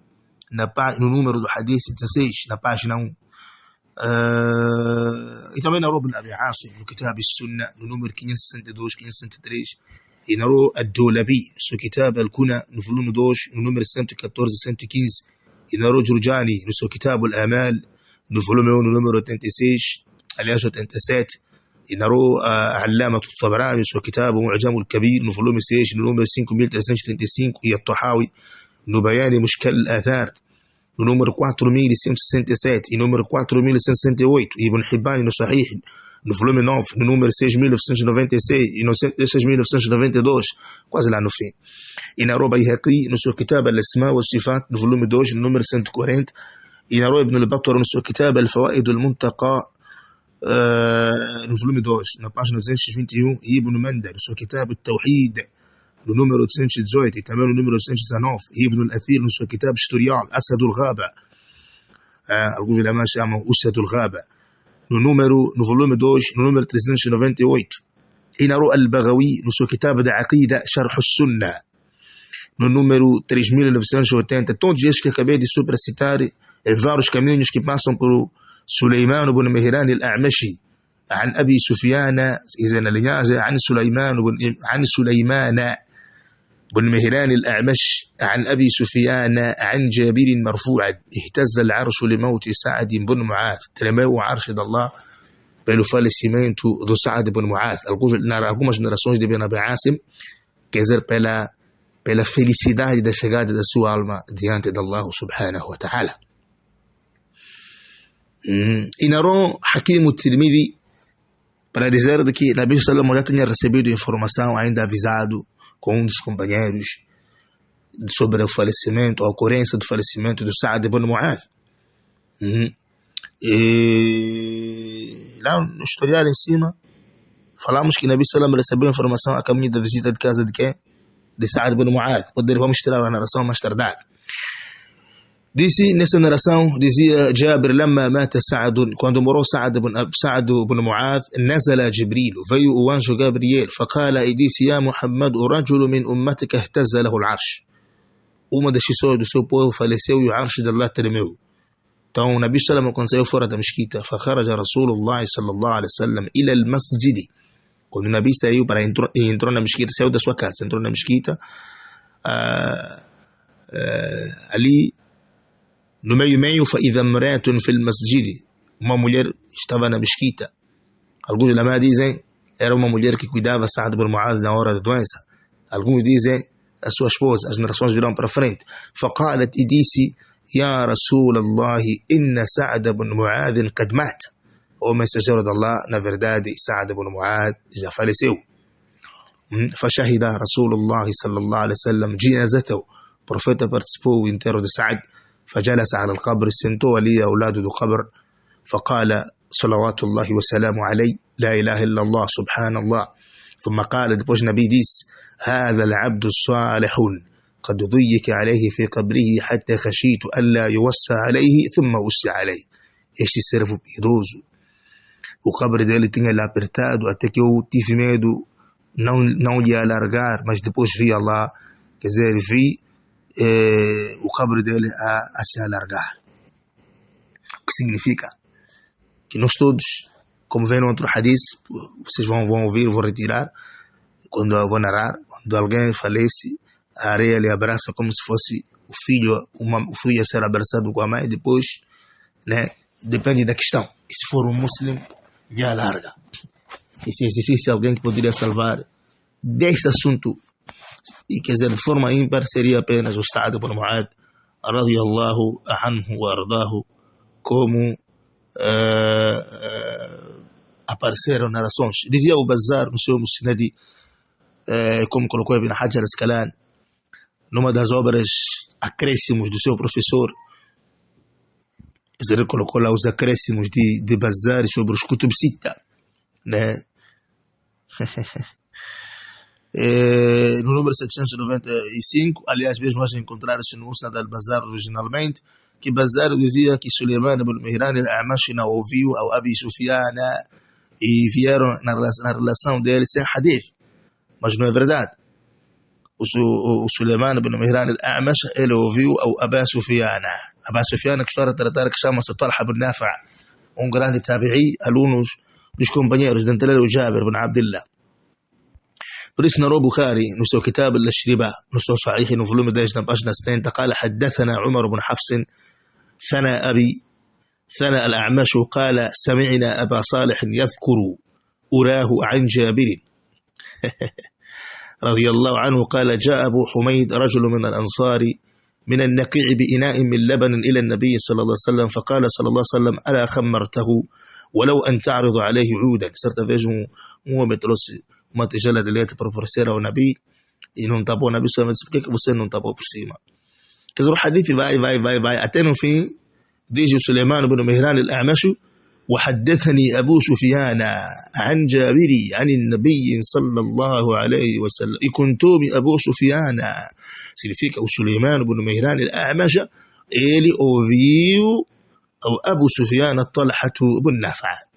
no número do hadith 16, na página 1. E também narrou Ibn Abi Asim no Kitab al-Sunnah, no número 562, 563. E narrou Ad-Dulabi no seu Kitab al-Kuna, no volume 2, no número 114 e 115. E narrou Jurjani no seu Kitab al-Amal, no volume 1, no número 86, aliás 87. E narrou Allamat al-Tabarani no seu Kitab Mu'jam al-Kabir, no volume 6, no número 5335. E At-Tahawi no Bayan Mushkal al-Athar, no número 4167 e número 4168. E Ibn Hibban no Sahih, no volume 9, no número 6996 e no 6992, quase lá no fim. E narrou Bayhaqi no seu Kitab al-Asma wa Sifat, no volume 2, no número 140. E narrou Ibn al-Battar no seu Kitab al-Fawaid al-Muntaqa, no volume 2, na página 221. E Ibn Manda no seu Kitab al-Tawhid, no número 818, e também no número 819. E Ibn al-Athir no seu Kitab Historial, Asad al-Ghaba, alguns ulama chamam Usad al-Ghaba, no volume 2, no número 398. E narrou al-Baghawi no seu Kitab da Aqida, Sharh al-Sunnah, no número 3980. Todos estes que acabei de supracitar, vários caminhos que passam por Suleiman ibn Mihran al-A'mashi, عن أبي سفيان إذا لنياز عن سليمان بن مهران الأعمش عن أبي سفيان عن جابر مرفوعا اهتز العرش لموت سعد بن معاذ تلمeu عرش de Allah pelo falecimento do Sa'ad ibn Mu'adh. Algumas gerações de Ibn Abi Asim, quer dizer, pela felicidade da chegada da sua alma diante de Allah subhanahu wa ta'ala. E narrou Hakim al-Tirmidhi para dizer de que Nabi Sallallahu já tinha recebido informação, ainda avisado com um dos companheiros, sobre o falecimento, a ocorrência do falecimento do Sa'd ibn Mu'adh. E lá no historial em cima, falamos que Nabi Sallam recebeu informação a caminho da visita de casa de quem? De Sa'd ibn Mu'adh. Vamos tirar a narração mais tardar. Disse nessa narração, dizia Jabir, لما مات سعد, quando morreu Sa'd ibn Mu'adh, نزل جبريل, veio o anjo Gabriel, فقال e disse, يا محمد رجل من أمتك اهتز له العرش. Uma das pessoas do seu povo faleceu e o arsh de Allah tremeu. Então o Nabi Sallam, quando saiu fora da mesquita, فخرج رسول الله صلى الله عليه وسلم إلى المسجد. Quando o Nabi saiu para entrou na mesquita, saiu da sua casa, entrou na mesquita, ali no meio, فإذا امرأة في المسجد, uma mulher estava na mesquita. Alguns ulama dizem era uma mulher que cuidava Sa'd ibn Mu'adh na hora da doença. Alguns dizem a sua esposa. As narrações virão para frente. فقالت e disse, يا رسول الله إن سعد بن معاذ قد مات. O mensageiro de Allah, na verdade, Sa'd ibn Mu'adh já faleceu. فشهد رسول الله صلى الله عليه وسلم جنازته. O profeta participou do enterro de Sa'd. فجلس على القبر, sentou ali ao lado do قبر. فقال صلوات الله وسلامه عليه لا إله إلا الله سبحان الله. ثم قال, depois Nabi disse, هذا العبد الصالح قد ضيق عليه في قبره حتى خشيت ألا يوسع عليه ثم وسع عليه. Este servo piedoso, o cabre dele tinha ele apertado até que eu tive medo não lhe alargar, mas depois vi Allah, quer dizer, vi o cabre dele a se alargar. O que significa? Que nós todos, como vem no outro hadith, vocês vão ouvir, vou retirar, quando eu vou narrar, quando alguém falece, a areia lhe abraça como se fosse o filho a ser abraçado com a mãe, depois, né, depende da questão. E se for um muçulmano, lhe alarga. E se existisse alguém que poderia salvar deste assunto, e quer dizer, de forma ímpar, seria apenas o Sa'd ibn Mu'adh, radiyallahu anhu wa ardahu, como apareceram narrações. Dizia o Bazzar no seu Musnad, como colocou Ibn Hajar al-Asqalani, numa das obras acréscimos do seu professor, ele colocou lá os acréscimos de Bazzar sobre os Kutub Sitta, né? No número 795, aliás, mesmo vais encontrar isso no Musnad al-Bazzar originalmente, que Bazzar dizia que Suleiman ibn Mihran al-A'mash não ouviu ao Abi Sufyan, e vieram na relação dele sem hadith, mas não é verdade. O Suleiman ibn Mihran al-A'mash, ele ouviu ao Abi Sufyan. Abi Sufyan, que está a tratar, que chama-se Talha ibn Nafi', grande tabi'i, alunos dos companheiros de Antalal Jabir ibn Abdullah. Por isso narrou Bukhari no seu Kitab al-Ashriba, no seu Sahih, no volume 10, na página 70, قال حدثنا عمر بن حفص ثنى أبي ثنى الأعمش قال سمعنا أبا صالح يذكر أراه عن جابر رضي الله عنه قال جاء أبو حميد رجل من الأنصار من النقيع بإناء من لبن إلى النبي صلى الله عليه وسلم فقال صلى الله عليه وسلم ألا خمرته ولو أن تعرض عليه عودا. Certa vez homem trouxe uma tigela de leite para oferecer ao Nabi e não tapou. O Nabi só disse, por que você não tapou por cima? Quer dizer, o hadith vai até no fim. Diz o Suleiman ibn Mihran al-A'mash, وحدثني أبو سفيان عن جابر عن النبي صلى الله عليه وسلم. E contou-me Abu Sufyan, significa o Suleiman ibn Mihran al-A'mash, ele ouviu o Abu Sufyan Talha ibn Nafi'.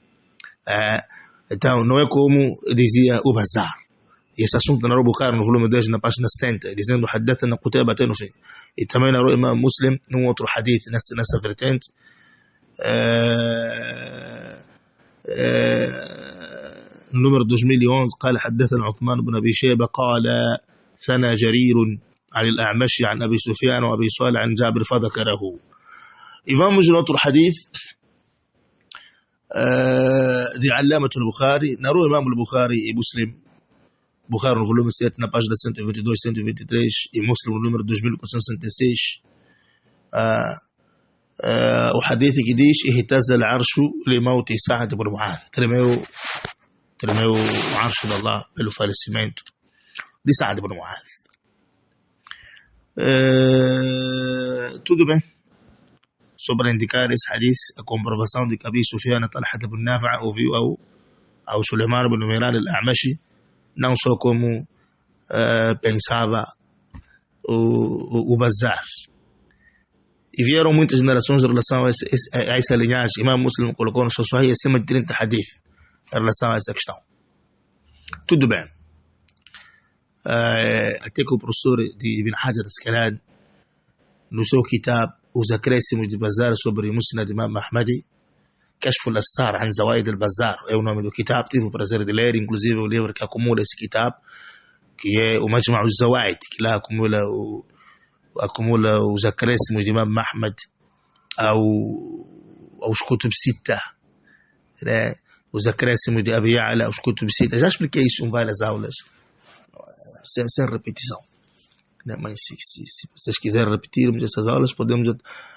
Então não é como dizia o Bazzar. E esse assunto narrou Bukhari no volume 10, na página 70, dizendo حدثنا قتيبة até no fim. E também narrou Imam Muslim num outro hadith nessa vertente, número 2011, قال حدثنا عثمان بن أبي شيبة قال ثنى جرير عن الأعمش عن أبي سفيان وأبي صالح عن جابر فذكره. E vamos no outro hadith de علامة البخاري. narrou Imam al-Bukhari e Muslim, Bukhari no volume 7, na página 122, 123, e Muslim no número 2466, o hadith que diz اهتز العرش لموت سعد بن معاذ. Tremeu o arsh de Allah pelo falecimento de Sa'd ibn Mu'adh. Tudo bem. Sobre indicar esse hadith, a comprovação de que Abi Sufyan Talhat ibn Nafi' ouviu ao Suleiman ibn Miran al-A'mashi, não só como pensava o Bazar. E vieram muitas narrações em relação a essa linhagem. Imam Muslim colocou no seu Sahih acima de 30 hadith em relação a essa questão. Tudo bem. Até que o professor de Ibn Hajar Asqalani, no seu kitab, os acréscimos de Bazar sobre Musnad Imam Ahmadi, Kashf al-Astar an Zawaid al-Bazar, é o nome do kitab, tive o prazer de ler, inclusive o livro que acumula esse kitab, que é o Majma' al-Zawaid, que lá acumula os acréscimos de Imam Ahmad aos Kutub Sitta, né? Os acréscimos de Abi Ya'la aos Kutub Sitta. Já expliquei isso em várias aulas, sem repetição, né? Mas se vocês quiserem repetirmos essas aulas, podemos.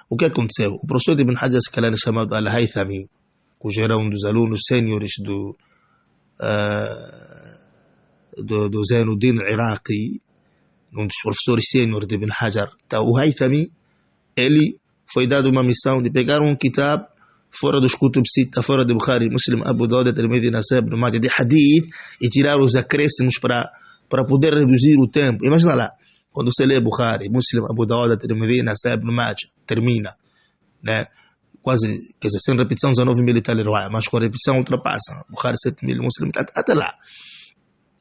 O que aconteceu? O professor de Ibn Hajar Asqalani, chamado Al-Haythami, cujo era um dos alunos sêniores do Zainuddin Iraqi, um dos professores sêniores de Ibn Hajar. Então, o Haythami, ele foi dado uma missão de pegar um kitab fora dos Kutub Sitta, fora de Bukhari, Muslim, Abu Dawud, Tirmidhi, Nasai, Ibn Majah, de hadith, e tirar os acréscimos para poder reduzir o tempo. Imagina lá, quando você lê Bukhari, Muslim, Abu Dawud, Tirmidhi, Nasai, Ibn Majah, termina, né? Quase, quer dizer, sem repetição, 19.000 e tal, mas com a repetição ultrapassa. Bukhari, 7.000, Muslim, até lá.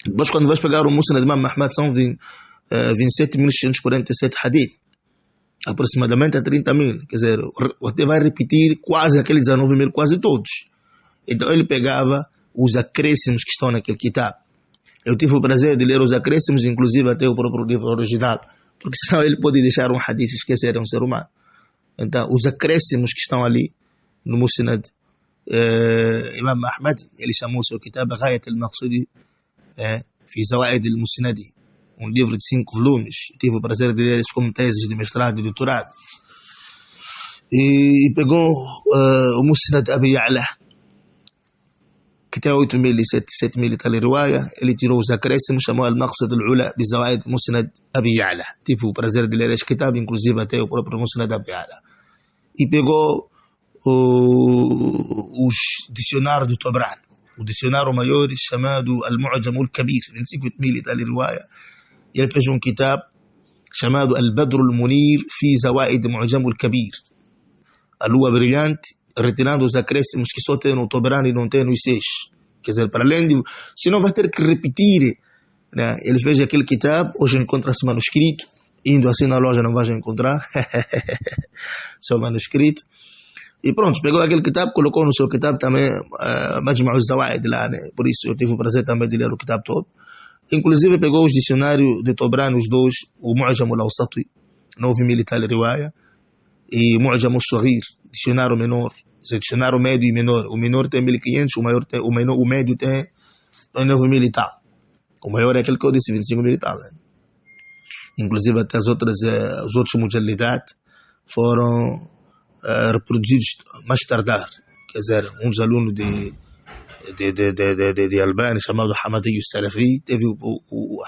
Depois, quando vais pegar o Musnad de Imam Ahmad, são 27.647 hadith, aproximadamente a 30.000. Quer dizer, você vai repetir quase aqueles 19.000, quase todos. Então, ele pegava os acréscimos que estão naquele kitab. Eu tive o prazer de ler os acréscimos, inclusive até o próprio livro original, porque senão ele pode deixar um hadith e esquecer, um ser humano. Então, os acréscimos que estão ali no Musnad Imam Ahmad, ele chamou o seu kitab Ghayat al-Maqsudi fi Zawaid al-Musnadi, um livro de 5 volumes. Tive o prazer de ler isso como teses de mestrado e doutorado. E pegou o Musnad Abi Ya'la, que tem 8.000 e 7.000 e tal riwaya. Ele tirou os acréscimos, chamou Al-Maqsad al-Ula bi Zawaid Musnad Abi Ya'la. Tive o prazer de ler este kitab, inclusive até o próprio Musnad Abi Ya'la. E pegou os dicionários de Tabrani, o dicionário maior chamado Al-Mu'jam al-Kabir, 25.000 e tal riwaya. E ele fez um kitab chamado Al-Badr al-Munir fi Zawaid Mu'jam al-Kabir, a lua brilhante, retirando os acréscimos que só tem no Tabrani e não tem nos 6. Quer dizer, para além de... Senão vai ter que repetir, né? Ele fez aquele kitab, hoje encontra-se manuscrito, indo assim na loja não vais encontrar, só manuscrito. E pronto, pegou aquele kitab, colocou no seu kitab também Majma' al-Zawaid lá, né? Por isso eu tive o prazer também de ler o kitab todo. Inclusive pegou os dicionários de Tabrani, os dois, o Mu'jam al-Awsati, 9.000 e tal riwaya, e Mu'jam al-Saghir, dicionário menor, dicionário médio e menor. O menor tem 1.500, o médio tem 9.000 e tal. O maior é aquele que eu disse, 25.000 e tal, né? Inclusive até os outros mujallidat foram reproduzidos mais tardar. Quer dizer, um dos alunos de Albani, chamado Hamadi al-Salafi, teve o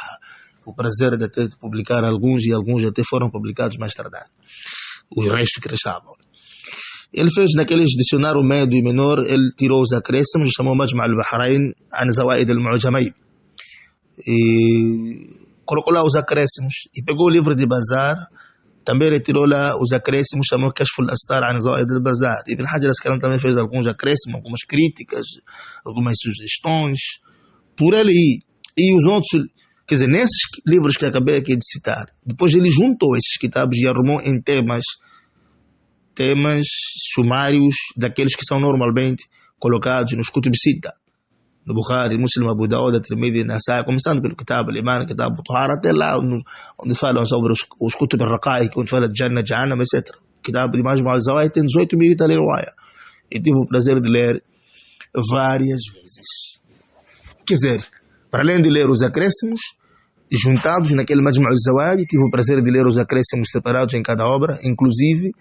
prazer de até publicar alguns, e alguns até foram publicados mais tardar. Os restos que restavam. Ele fez naqueles dicionário médio e menor, ele tirou os acréscimos, chamou Majma' al-Bahrain an Zawaid al-Mu'jamay, e colocou lá os acréscimos. E pegou o livro de Bazar, também retirou lá os acréscimos, chamou Kashf al-Astar an Zawaid al-Bazar. Ibn Hajar Asqalani também fez alguns acréscimos, algumas críticas, algumas sugestões, por ali. E os outros, quer dizer, nesses livros que acabei aqui de citar, depois ele juntou esses kitabs e arrumou em temas sumários daqueles que são normalmente colocados nos Kutub Sitta, no Bukhari, Muslim, Abu Dawud, Tirmidhi, Nasai, começando pelo Kitab al-Iman, Kitab al-Tahara, até lá onde falam sobre os Kutub al-Raqaiq, onde fala de Jannah, Jahannam, etc. O Kitab de Majma' al-Zawaid tem 18.000 e tal riwaya. E tive o prazer de ler várias vezes. Quer dizer, para além de ler os acréscimos juntados naquele Majma' al-Zawaid, tive o prazer de ler os acréscimos separados em cada obra, inclusive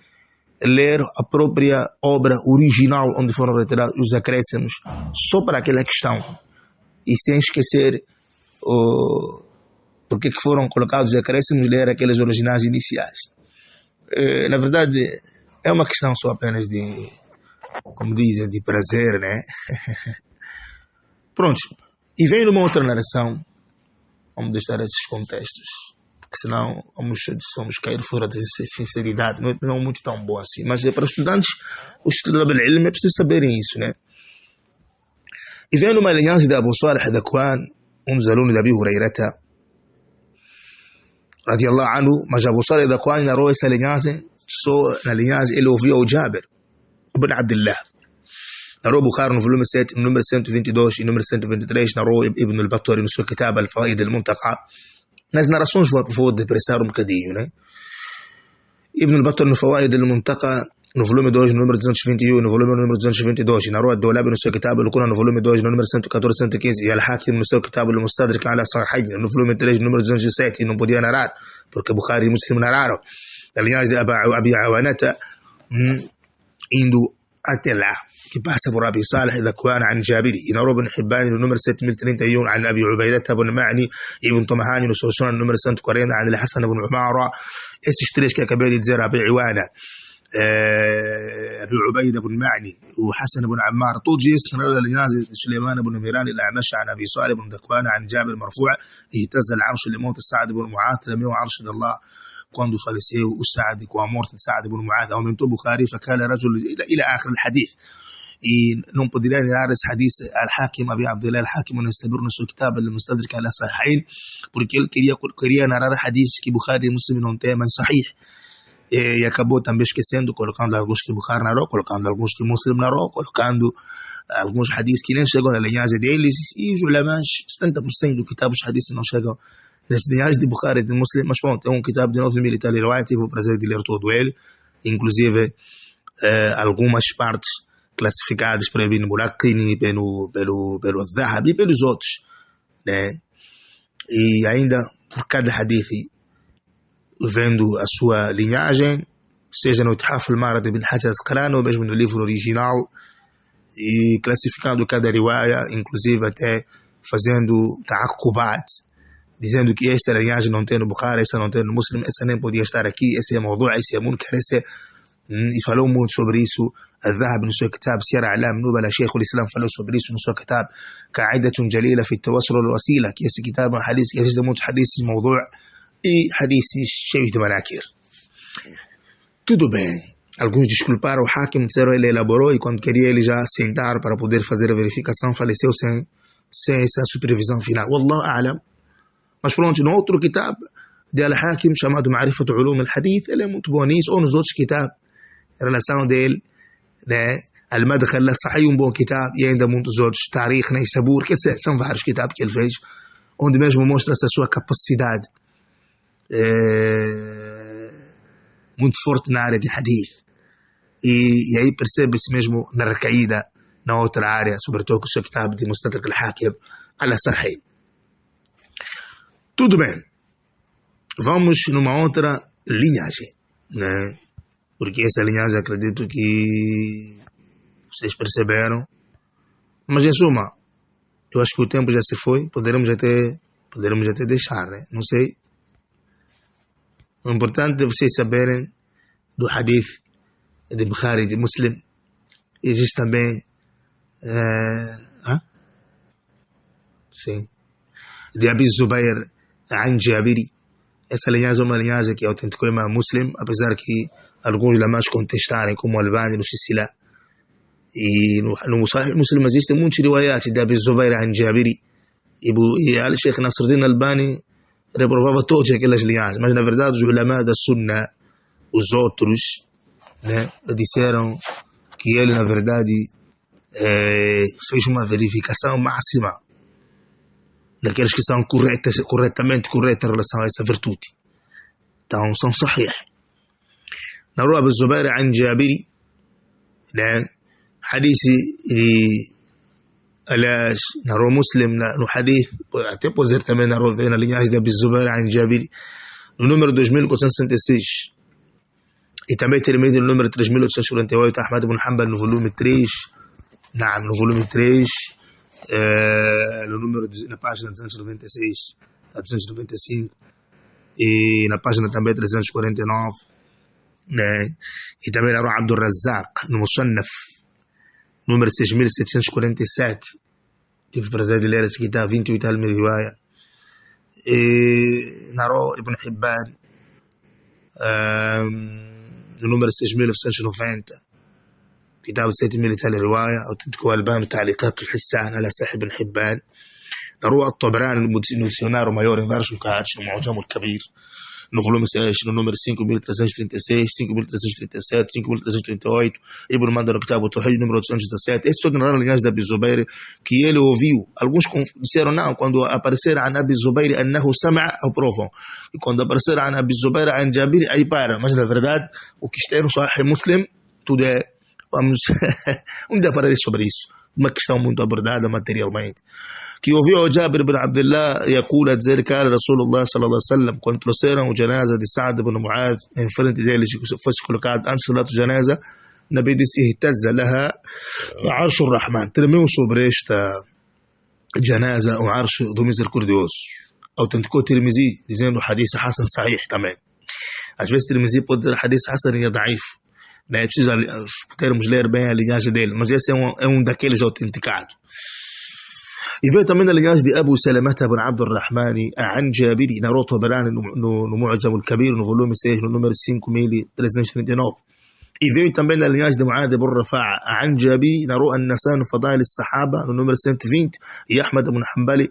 ler a própria obra original onde foram retirados os acréscimos só para aquela questão, e sem esquecer Por que foram colocados acréscimos ler aqueles originais iniciais? Na verdade, é uma questão só apenas de, como dizem, de prazer, né? Pronto. E vem numa outra narração, vamos deixar esses contextos, porque senão vamos cair fora dessa sinceridade, não é muito tão bom assim, mas é para os estudantes, os estudantes do ilm é preciso saberem isso, né? E vem numa linhagem de Abu Salih Dhakwan, dos alunos de Abi Hurairata, radiallahu anhu, mas Abu Salih Dhakwan narrou essa linhagem, só na linhagem ele ouviu o Jabir ibn Abdullah. narrou Bukhari no volume 7, no número 122 e número 123, narrou Ibn al-Battari no seu kitab Al-Fawaid al-Muntaqa. Nas narrações vou depressar um bocadinho, né? Ibn al-Battari no Fawaid al-Muntaqa, no volume 2, no número 221, no volume número 222, e narrou Ad-Dawlabi no seu kitab Al-Quran no volume 2, no número 114 115, e Al-Hakim no seu kitab Al-Mustadrak ala Sahihayn no volume 3, no número 207, e não podia narrar, porque Bukhari e Muslim narraram. A linhagem de Abi Awanata, indo até lá, que passa por Abi Salih Dhakwan عن جابري ينروى بن حبان النمر 6031 عن أبي عبيدة بن معني ابن طمهاني السوسون النمر 140 عن الحسن بن عمارة esses três que acabei de dizer Abi Iwana أبي عبيدة بن معني وحسن بن عمار todos esses narraram linhagem de سليمان بن ميران الأعمش عن أبي صالح بن ذكوان عن جابر مرفوع اهتز العرش لموت سعد بن معاذ لم يوم عرش الله quando faleceu o Saad com a morte de Saad ibn Mu'adh aumentou Bukhari فكان رجل إلى آخر الحديث. E não poderia negar esse hadith Al-Hakim, Abi Abdullah Al-Hakim, no seu kitab Al-Mustadrak ala Sahihayn, porque ele queria narrar hadiths que Bukhari e Muslim não tem, mas Sahih. E acabou também esquecendo, colocando alguns que Bukhari narrou, colocando alguns que Muslim narrou, colocando alguns hadiths que nem chegam na linhagem deles, e os ulamãs, 70% do kitab dos hadiths não chegam nas linhagens de Bukhari e de Muslim, mas pronto, é um kitab de 9.000 e tal riwayat, tive o prazer de ler todo ele, inclusive algumas partes classificados por Ibn Mulaqini, pelo Zahabi e pelos outros, né? E ainda por cada hadith vendo a sua linhagem, seja no Ithaf al-Marad ibn Hajar Asqalani ou mesmo no livro original, e classificando cada riwaya, inclusive até fazendo ta'aqubat, dizendo que esta linhagem não tem no Bukhari, essa não tem no Muslim, essa nem podia estar aqui, esse é mawdu', esse é munkar, esse é... E falou muito sobre isso الذهب no seu kitab سير أعلام نبلاء شيخ الإسلام falou sobre isso no seu kitab قاعدة جليلة في التوسل والوسيلة, que esse kitab é um hadith que existe muitos hadiths موضوع e hadiths cheios de manakir. Tudo bem, alguns desculparam o Hakim, disseram ele elaborou e quando queria ele já sentar para poder fazer a verificação faleceu sem essa supervisão final, Wallahu a'lam. Mas pronto, no outro kitab de Al-Hakim chamado Ma'rifatu Ulum al-Hadith, ele é muito bom nisso, ou nos outros kitab, a relação dele, né? Al-Madkhal Sahih, bom kitab, e ainda muitos outros, Tarikh, Naysabur, que são vários kitabs que ele fez, onde mesmo mostra-se a sua capacidade muito forte na área de hadith, e aí percebe-se mesmo na recaída na outra área, sobretudo com o seu kitab de Mustadrak al-Hakim ala Sahih. Tudo bem, vamos numa outra linhagem, né? Porque essa linhagem acredito que vocês perceberam, mas em suma, eu acho que o tempo já se foi, poderemos até deixar, né? Não sei. O importante é vocês saberem do hadith de Bukhari e de Muslim. Existe também sim, de Abi Zubair an Jabiri. Essa linhagem é uma linhagem que autenticou Imam Muslim, apesar que alguns ulamas contestarem, como Albani no Sisila. E no Sahih Muslim existem muitos riwayat de Abi Zubair an Jabiri. E Al-Sheikh Nasruddin Albani reprovava todas aquelas linhagens, mas na verdade os ulama da Sunna, os outros, né, disseram que ele na verdade fez uma verificação máxima daqueles que são corretamente corretos em relação a essa virtude. Então são sahih. Narrou Abu Zubair an Jabiri, né? Hadith aliás, narrou Muslim no hadith, até pode ser também narrou na linhagem de Abu Zubair an Jabiri, no número 2466, e também termina no número 3848, Ahmad ibn Hanbal no volume 3, no volume 3, no número na página 296, 495, e na página também 349, né? E também narrou Abdul Razzaq no Musannaf, número 6747. Tive o prazer de ler esse kitab, 28 mil riwaya. E narrou Ibn Hibban, no número 6990. كتاب 600 تالي رواية أو تذكر ألبان تعليقات الحسان على صحيح ابن حبان. نروى الطبراني النوزيونارو مايور انفارش مكاتش المعجم الكبير no volume 6, no número 5336, 5337, 5338, Ibn Manda no Kitab Tawhid, número 817. Esse todo narra a linhagem de Abi Zubair, que ele ouviu. Alguns disseram não, quando aparecer a Abi Zubair, annahu sama'a, ou provam. E quando aparecer a Abi Zubair, an Jabir, aí para. Mas na verdade, o que está no Sahih Muslim, tudo é. Vamos um dia falarei sobre isso. Uma questão muito abordada materialmente. Que ouviu Jabir ibn Abdullah يقول a dizer que Rasulullah sallallahu alaihi wasallam quando trouxeram o janaza de Sa'd ibn Mu'adh em frente deles que fosse colocado antes do lado do janaza, Nabi disse ihtazza laha arsh ar-Rahman, tremeu sobre esta janaza o arsh do misericordioso. Autenticou Tirmizi dizendo hadith Hasan sahih também. Às vezes Tirmizi pode dizer hadith Hasan e daif, não é preciso termos ler bem a linhagem dele, mas esse é um daqueles autenticados. E veio também na linhagem de Abu Salamata ibn Abdul Rahmani an Jabiri, na Rota Barani, no Mu'jam al-Kabir, no volume 6, no número 5339. E veio também na linhagem de Mu'adh ibn Rafa'a an Jabiri, na Rota An-Nasan, Fadail al-Sahaba, no número 120, e Ahmad ibn Hanbali,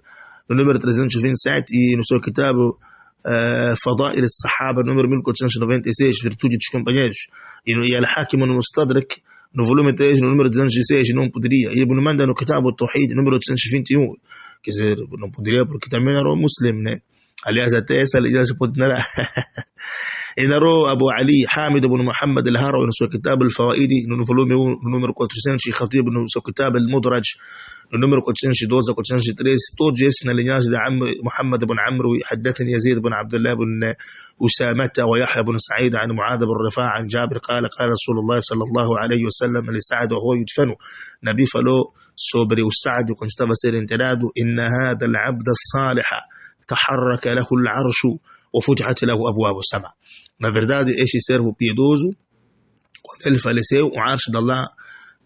no número 327, e no seu kitabo Fadail al-Sahaba, no número 1496, Virtude dos Companheiros, e Al-Hakim no Mustadrak, no volume 3, no número 206, não poderia. E Ibn Manda no Kitab al-Tawhid, número 821. Quer dizer, não poderia porque também era um muslim, né? Aliás, até essa aliás pode narrar. E narrou Abu Ali Hamid ibn Muhammad al-Harawi no seu Kitab al-Fawaidi, no volume 1, no número 400, e Khatib no seu Kitab al-Mudraj, no número 412 a 413, todos esses na linhagem de Muhammad ibn Amr, حدثني يزيد بن عبد الله بن أسامة ويحيى بن سعيد عن معاذ بن رفاعة عن جابر قال قال رسول الله صلى الله عليه وسلم لسعد وهو يدفن نبي فلو صبري والسعد وكنت تفسير انتنادو إن هذا العبد الصالح تحرك له العرش وفتحت له أبواب السماء. Na verdade, este servo piedoso, quando ele faleceu, o arco de Allah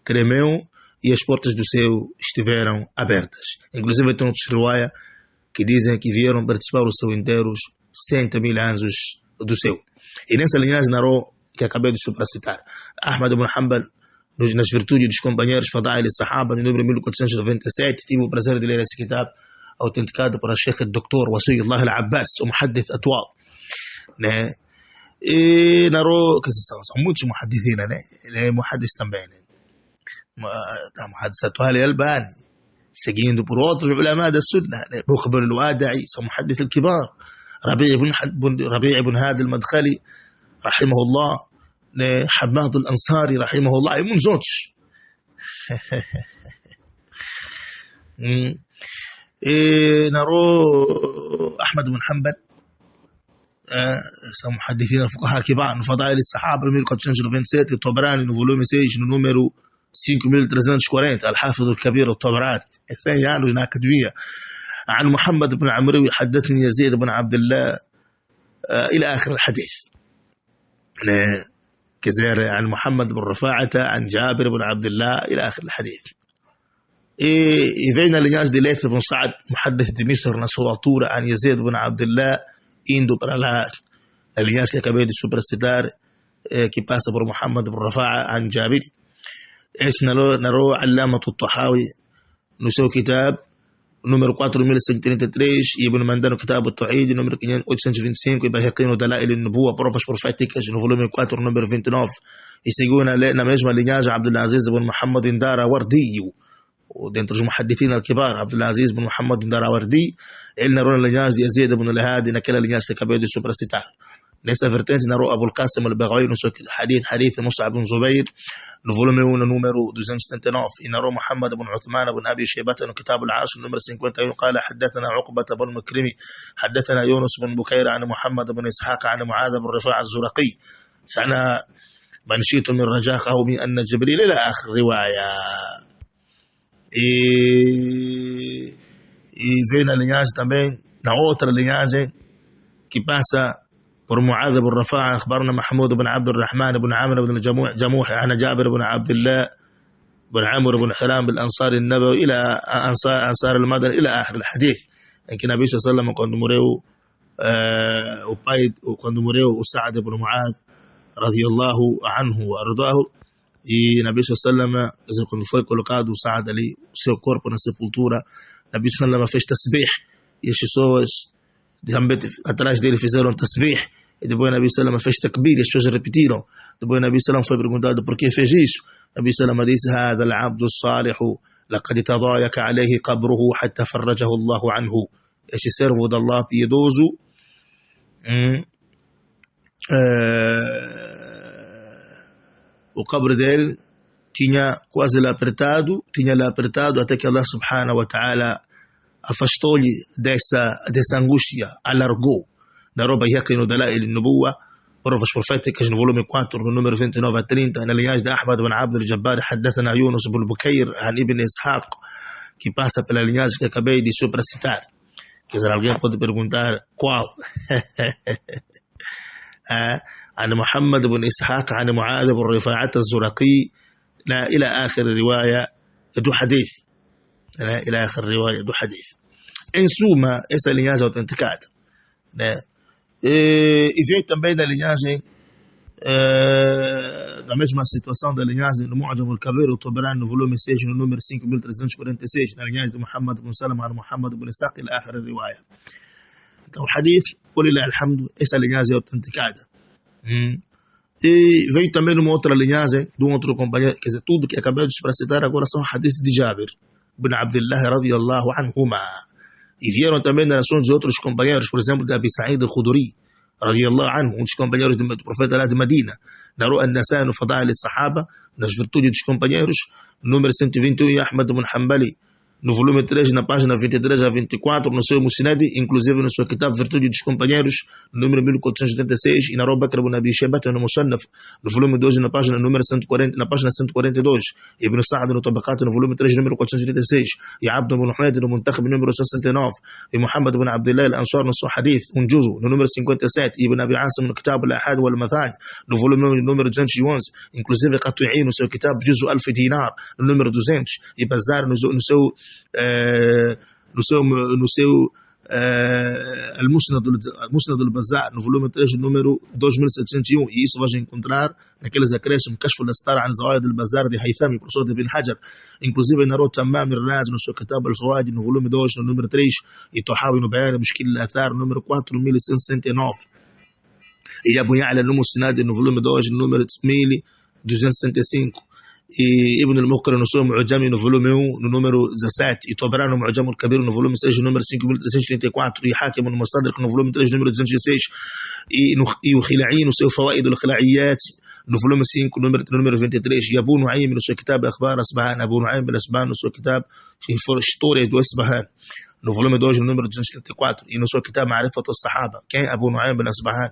tremeu e as portas do céu estiveram abertas. Inclusive tem outros riwaya que dizem que vieram participar do céu inteiros 70.000 anjos do céu. E nessa linhagem narrou, que acabei de supracitar, Ahmad ibn Hanbal, nas virtudes dos companheiros Fadail e Sahaba, no número 1497, tive o prazer de ler esse kitab, autenticado por Sheikh Dr. Wasiyullah al-Abbas, o muhaddith atual, né? E narrou, que são muitos muhaddithina, né? Ele é muhaddith também, né? Muhaddith atual al-Albani, seguindo por outros ulama da Sunnah, né? Muqbil al-Wada'i, são muhaddith al-kibar, Rabi' ibn Hadi al-Madkhali, rahimahullah, né? Hamad al-Ansari, rahimahullah, e muitos outros. E narrou Ahmad ibn Hanbal, são muhaddithina fuqaha kibar, no Fadail al-Sahaba, 1497, Tabrani, no volume 6, no número 5340, Al-Hafidh al-Kabir al-Tabrani, 100 anos na academia. عن محمد بن عمرو حدثني يزيد بن عبد الله إلى آخر الحديث. كزير عن محمد بن رفاعة عن جابر بن عبد الله إلى آخر الحديث. إذن لناس دي ليث بن سعد محدث دي مصر نصر طورة عن يزيد بن عبد الله إندو برالات لناس كبير دي سوبر ستار كي باس بر محمد بن رفاعة عن جابر. إيش نرو علامة الطحاوي نسو كتاب número 4033, e Ibn Manda no Kitab al-Tawhid, número 825, e Bayhaqi no Dalail al-Nubuwa, provas proféticas, no volume 4, número 29, e seguiu na mesma linhagem Abdul Aziz ibn Muhammad Darawardi, dentro dos muhaddithin al-kibar, Abdul Aziz ibn Muhammad Darawardi, ele narrou na linhagem de Yazid ibn al-Hadi, naquela linhagem que acabei de supracitar. Nessa vertente narrou Abu al-Qasim al-Baghawi no seu hadith Mus'ab ibn Zubair, no volume 1, número 279, e narrou Muhammad ibn Uthman ibn Abi Shaybata no Kitab al-Arsh, número 51, قال حدثنا عقبة بن مكرمي حدثنا يونس بن بكير عن محمد بن إسحاق عن معاذ بن رفاعة الزرقي فأنا من شئت من رجاك أو من أن جبريل إلى آخر رواية. E vem na linhagem também na outra linhagem que passa por Mu'adh ibn Rafa'a, akhbarna Mahmud ibn Abd al-Rahman ibn Amr ibn Jamuh an Jabir ibn Abdullah ibn Amr ibn Hiram bil-Ansar an-Nabawi ila Ansar al-Madani ila akhir al-hadith. Em que Nabi sallallahu alaihi wasallam, quando morreu o pai, quando morreu o Sa'd ibn Mu'adh radiyallahu anhu wa ardahu, e Nabi sallallahu alaihi wasallam, quando foi colocado o Sa'd ali, o seu corpo na sepultura, Nabi sallallahu alaihi wasallam fez tasbih e as pessoas atrás dele fizeram tasbih, e depois Nabi sallallahu alaihi wasallam fez takbir e as pessoas repetiram. Depois Nabi sallallahu alaihi wasallam foi perguntado por que fez isso. Nabi sallallahu alaihi wasallam disse: "Hada al-abdu as-salihu laqad tadayaka alayhi qabruhu hatta farrajahu Allahu anhu." Este servo de Allah piedoso o cabro dele tinha quase lá apertado, até que Allah subhanahu wa ta'ala afastou-lhe dessa angústia, alargou. Na roupa Yaqin no Dalail an-Nubuwah, provas proféticas, no volume 4, no número 29 a 30, na linhagem de Ahmad ibn Abd al-Jabbar, haddathana Yunus ibn Bukair, an Ibn Ishaq, que passa pela linhagem que acabei de supracitar. Quer dizer, alguém pode perguntar qual? عن محمد بن إسحاق عن معاذ بن رفاعة الزرقي لا إلى آخر الرواية دو حديث. Em suma, essa linhagem autenticada, né? E veio também da linhagem da mesma situação da linhagem no Mu'jam al-Kabir, o Tabarani, no volume 6, no número 5346, na linhagem de Muhammad ibn Salama a Muhammad ibn Ishaq ila akhir al-riwaya. Então o hadith, walillahi alhamdu, essa linhagem autenticada. E veio também numa outra linhagem de um outro companheiro, quer dizer, tudo que acabei de citar agora são hadiths de Jabir ibn Abdullah radiyallahu anhuma. E vieram também nas nações de outros companheiros, por exemplo, de Abi Sa'id al-Khudri radiyallahu anhu, um dos companheiros do profeta lá de Medina, na Ru'a an-Nasa'i no Fadail al-Sahaba, nas virtudes dos companheiros, número 121, e Ahmad ibn Hanbali, no volume 3, na página 23 a 24, no seu Musnad, inclusive no seu Kitab Virtude dos Companheiros, número 1486, e na Abu Bakr ibn Abi Shaybah, no Musannaf, no volume 2, na página número 140, na página 142, e Ibn Sa'd no Tabaqat, no volume 3, número 486, e Abd ibn Humayd no Muntakhib, número 69, e Muhammad ibn Abdullah al-Ansar no seu Hadith, juzu, no número 57, e Ibn Abi Asim no Kitab al-Ahad wal-Mathani, no volume número 211, inclusive Qatu'i no seu Kitab Juzu Alf Dinar, no número 200, e Bazar no seu Al-Musnad al-Bazzar, no volume 3, número 2701, e isso vais encontrar naqueles acréscimos Kashf al-Astar an Zawaid al-Bazzar de Haythami, professor de Ibn Hajar, inclusive na Rota Tammam al-Raz no seu Kitab al-Fawaid, no volume 2, no número 3, e Tahawi no Bayan Mushkil al-Athar, número 4, 1169, e Abu Ya'la no Musnad, no volume 2, no número 1265, e Ibn al-Muqri no seu Mu'jam no volume 1, no número 17, e Tabarani no Mu'jam al-Kabir no volume 6, no número 5334, e Hakim no Mustadrak no volume 3, número 206, e o Khila'i no seu Fawaid al-Khila'iyat no volume 5, número 23, e Abu Nu'aym no seu Kitab Akhbar Asbahan, Abu Nu'aym al-Asbahan no seu Kitab Histórias do Asbahan no volume 2, no número 274, e no seu Kitab Ma'rifat al-Sahaba. Quem é Abu Nu'aym al-Asbahan?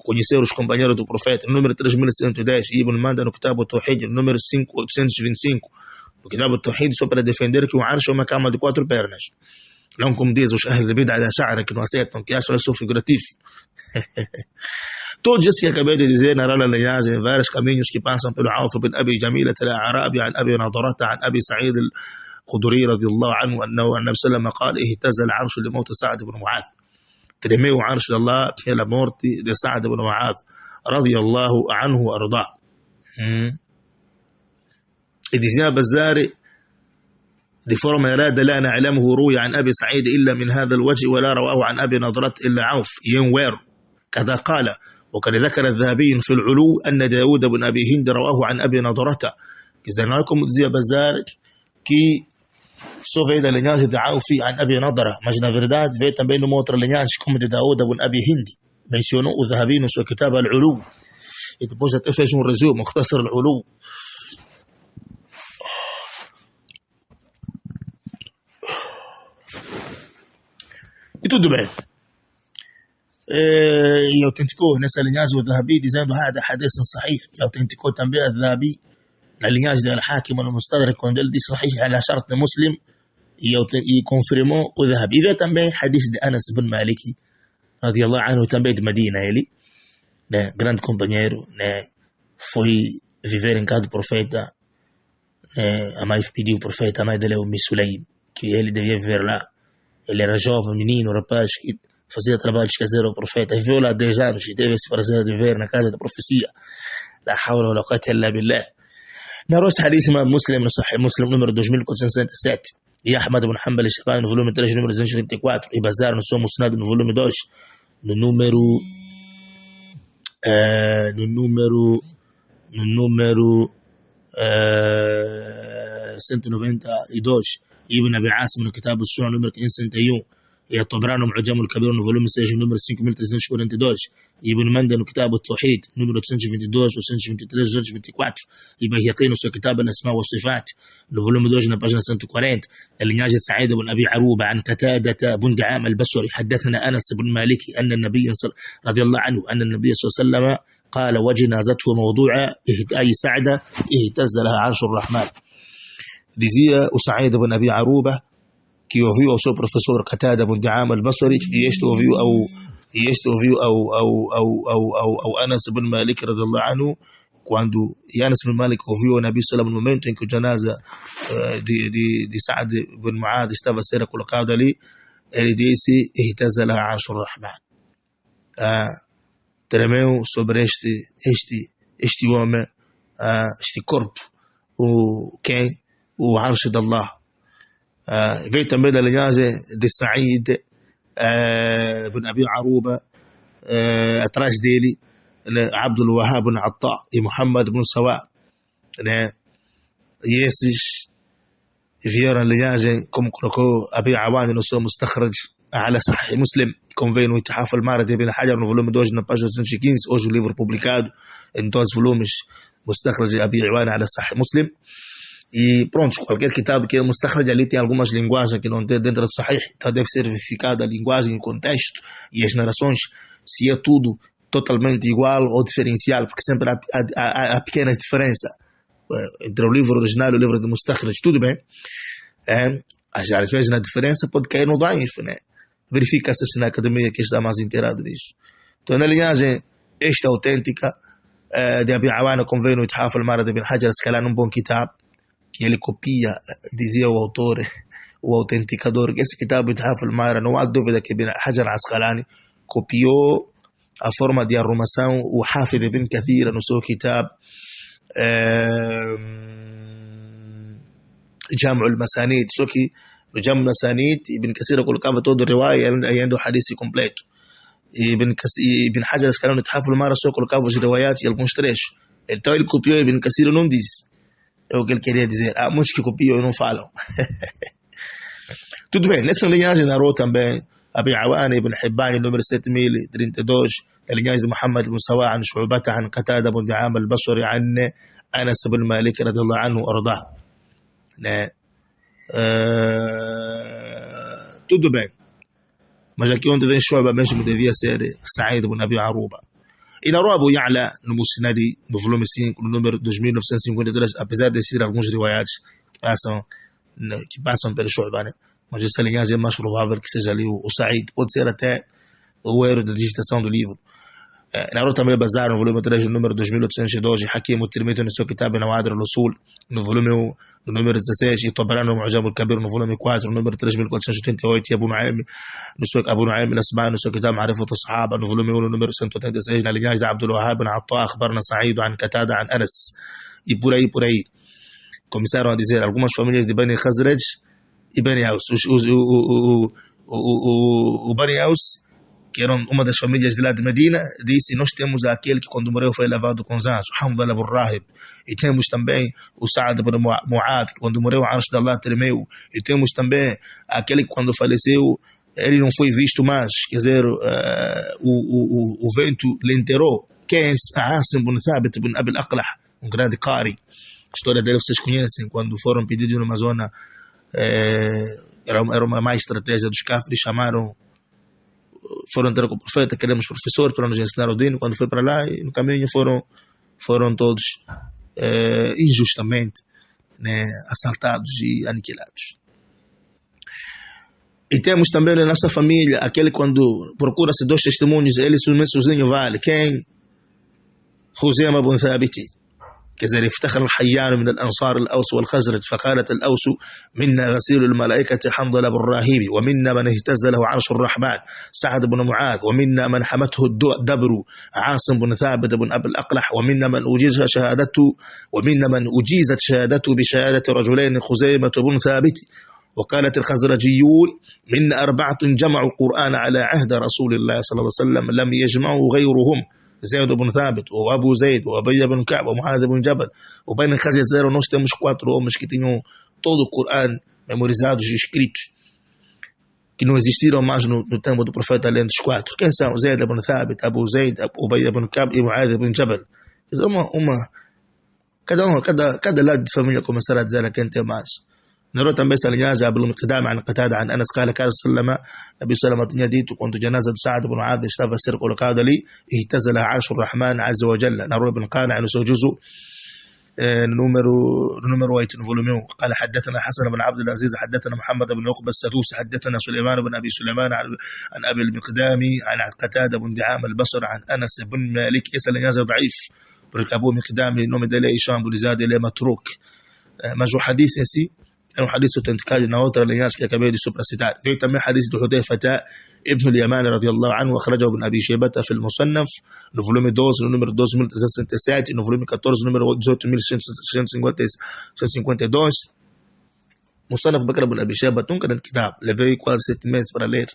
Conhecer os companheiros do profeta, número 3110, e Ibn Manda no Kitab al-Tawhid, número 5825, no Kitab al-Tawhid, só para defender que o Arsh é uma cama de 4 pernas, não como diz os Ahl al-Bid'ah al-Ash'ari, que não aceitam, que acham isso figurativo. Todos esses que acabei de dizer na linhagem, vários caminhos que passam pelo Auf bin Abi Jamila al-A'rabi, an Abi Nadarata, an Abi Sa'id al-Khudri radiyallahu anhu, annahu an-Nabi sallallahu alayhi wa sallam qala ihtaza al-'arshu li mawt Sa'd ibn Mu'adh. Tremeu o arsh de Allah pela morte de Sa'd ibn Mu'adh radiyallahu anhu wa arda. E dizia Bazzari de forma errada: لا نعلمه روي عن أبي سعيد إلا من هذا الوجه ولا رواه عن أبي نضرة إلا عوف ينوير كذا قال. وقد ذكر الذهبي في العلو أن داود بن أبي هند رواه عن أبي نضرة. Quer nós dizia Bazzari que só veio da linhagem de Aufi an Abi Nadra, mas na verdade veio também numa outra linhagem como de Daud ibn Abi Hind. Mencionou o Zahabi no seu Kitab al-Ulu, e depois até fez um resumo, Mukhtasar al-Ulu. E tudo bem. E autenticou nessa linhagem o Zahabi dizendo: hada hadith sahih. E autenticou também o Zahabi na linhagem de Al-Hakim no Mustadrak, quando ele disse sahih ala shart Muslim, e confirmou o Dhahab. E vê também hadith de Anas ibn Maliki, radiallahu anhu, também de Medina, ele, né, grande companheiro, né, foi viver em casa do profeta, né, a mãe pediu ao profeta, a mãe dele é o Sulaim, que ele devia viver lá. Ele era jovem, menino, rapaz, que fazia trabalhos caseiros ao profeta, viveu lá 10 anos e teve esse prazer de viver na casa da profecia. La hawla wa la quwwata illa billah. Narrou este hadith Imam Muslim no Sahih Muslim número 2467, e Ahmad ibn Hanbal Shaybani no volume 3 número 234, e Bazar no seu Musnad no volume 2 no número 192, e Ibn Abi Asim no Kitab al-Sunan número 561, e At-Tabrani Mu'jam al-Kabir no volume 6 número 5342, e Ibn Manda no Kitab al-Tawhid número 822, 823, 824, e Bayhaqi no seu Kitab al-Asma wa Sifat no volume 2 na página 140. A linhagem de Sa'id ibn Abi Aruba عن قتادة بن دعامة البصري حدثنا أنس بن مالك أن النبي رضي الله عنه أن النبي صلى الله عليه وسلم قال وجنازته موضوعة أي سعدة اهتز لها عرش الرحمن. Dizia o Sa'id ibn Abi Aruba que ouviu ao seu professor Qatada ibn Di'ama al-Basri, e este ouviu ao Anas ibn Malik radhiallahu anhu, quando Anas ibn Malik ouviu o Nabi sallallahu no momento em que o janaza de Sa'd ibn Mu'adh estava a ser colocado ali, ele disse ihtaza laha arshur rahman, tremeu sobre este homem, este corpo, o arsh de Allah. Veio também da linhagem de Sa'id ibn Abi Aruba, atrás dele, né, Abdul Wahhab ibn Atta e Muhammad ibn Sawa, né, e esses vieram a linhagem, como colocou Abi Awani no seu Mustakhraj ala Sahih Muslim, como veio no Itihaf al-Marad ibn Hajar no volume 2 na página 215, hoje o livro publicado em 12 volumes, Mustakhraj Abi Awani ala Sahih Muslim. E pronto, qualquer kitab que é mustakhraj ali tem algumas linguagens que não tem dentro do Sahih, então deve ser verificada a linguagem, o contexto e as narrações, se é tudo totalmente igual ou diferencial, porque sempre há pequenas diferenças entre o livro original e o livro de mustakhraj, tudo bem. Às vezes na diferença pode cair no daif, né? Verifica-se na academia que está mais inteirado nisso. Então na linhagem esta autêntica de Abi Awana, como veio no Ithaf al-Marad ibn Hajar, se calhar num bom kitab, que ele copia, dizia o autor, o autenticador, que esse kitab Ithaf al-Marad, não há dúvida que Ibn Hajar al-Asqalani copiou a forma de arrumação, o Hafid ibn Kathir no seu kitab Jam' al-Masanid, só que no Jam' al-Masanid Ibn Kathir colocava todo o riwaya e ainda o hadith completo. Ibn Hajar al-Asqalani no Ithaf al-Marad só colocava os riwayat e alguns trechos. Então ele copiou, Ibn Kathir não disse. É o que ele queria dizer. Há muitos que copiam e não falam. Tudo bem, nessa linhagem narrou também Abi Awana ibn Hibban, número 7032, a linhagem de Muhammad ibn Sawa, عن شعبة عن قتادة بن دعامة البصري عن أنس بن مالك رضي الله عنه وأرضاه. Tudo bem. Mas aqui onde vem Shu'ba mesmo devia ser Sa'id ibn Abi Aruba. E narrou Abu Ya'la no Musnadi, no volume 5, no número 2953, apesar de existir alguns riwayats que passam pelo Shu'ba, né? Mas essa linhagem é mais provável que seja ali o Sa'id, pode ser até o erro da digitação do livro. Narrou também Bazar no volume 3, no número 2812, Hakim al-Tirmidhi no seu Kitab Nawadir al-Usul, no volume 1, no número 16, e Tabrani no Mu'jam al-Kabir no volume 4, no número 3488, e Abu Nu'aym al-Asbahani no seu Kitab Ma'rifat as-Sahaba, no volume 1, no número 186, na linhagem de Abdul Wahhab ibn Atta, akhbarna Sa'id an Qatada an Anas, e por aí. Começaram a dizer algumas famílias de Bani Khazraj e Bani Aus. O Bani Aus, que eram uma das famílias de lá de Medina, disse: nós temos aquele que quando morreu foi lavado com os anjos, Hamdala ibn Rahib, e temos também o Sa'd ibn Mu'adh, que quando morreu o arsh de Allah tremeu, e temos também aquele que quando faleceu ele não foi visto mais, quer dizer, o vento lhe enterrou. Quem é esse? Asim ibn Thabit ibn Abi al-Aqlah, um grande qari. A história dele vocês conhecem, quando foram pedidos numa zona, era uma má estratégia dos kafirs, foram ter com o profeta: queremos professor para nos ensinar o dino. Quando foi para lá, e no caminho foram todos injustamente, né, assaltados e aniquilados. E temos também na nossa família aquele quando procura-se 2 testemunhos, ele sozinho vale. Quem? خزيمة بن ثابت. كذلك افتخر الحيان من الأنصار الأوس والخزرج فقالت الأوس منا غسيل الملائكة حنظل بن راهب ومنا من اهتز له عرش الرحمن سعد بن معاذ ومنا من حمته الدبر عاصم بن ثابت بن أبي الأقلح ومنا من أجيزت شهادته بشهادة رجلين خزيمة بن ثابت. وقالت الخزرجيون منا 4 جمعوا القرآن على عهد رسول الله صلى الله عليه وسلم لم يجمعوا غيرهم زيد بن ثابت وابو زيد وابي بن كعب ومعاذ بن jabal. O bem na casa zero nós temos 4 homens que tinham todo o Corão memorizados e escritos, que não existiram mais no tempo do profeta além dos 4. Quem são? Zayd ibn Thabit, Abu Zayd, Ubay ibn Ka'b e Mu'adh ibn Jabal. Cada lado de família começar a dizer a quem tem mais. نروى também essa linhagem قبل القدام عن قتادة عن أنس قال صلى الله عليه وسلم النبي صلى الله عليه وسلم ديت كنت جنازة سعد بن معاذ estava a ser colocado ali اهتز لها عرش الرحمن عز وجل. نروى ابن قانع no seu juzo número 8 no volume 1 قال حدثنا حسن بن عبد العزيز حدثنا محمد بن عقبة السدوسي حدثنا سليمان بن أبي سليمان عن أبي المقدامي عن قتادة بن دعامة البصري عن أنس بن مالك. essa linhagem ضعيف porque Abu Miqdami nome dele é Hisham bin Ziyad, ele é matruk, mas o hadith em si é حديث authenticado na outra linhagem que acabei de supracitar. Veio também حديث de Hudayfah ibn al-Yaman radiyallahu anhu, أخرجه ابن أبي شيبة في المصنف no volume 12 no número 12367 no volume 14 número 18152. مصنف بكر بن أبي شيبة um grande kitab, levei quase 7 meses para ler.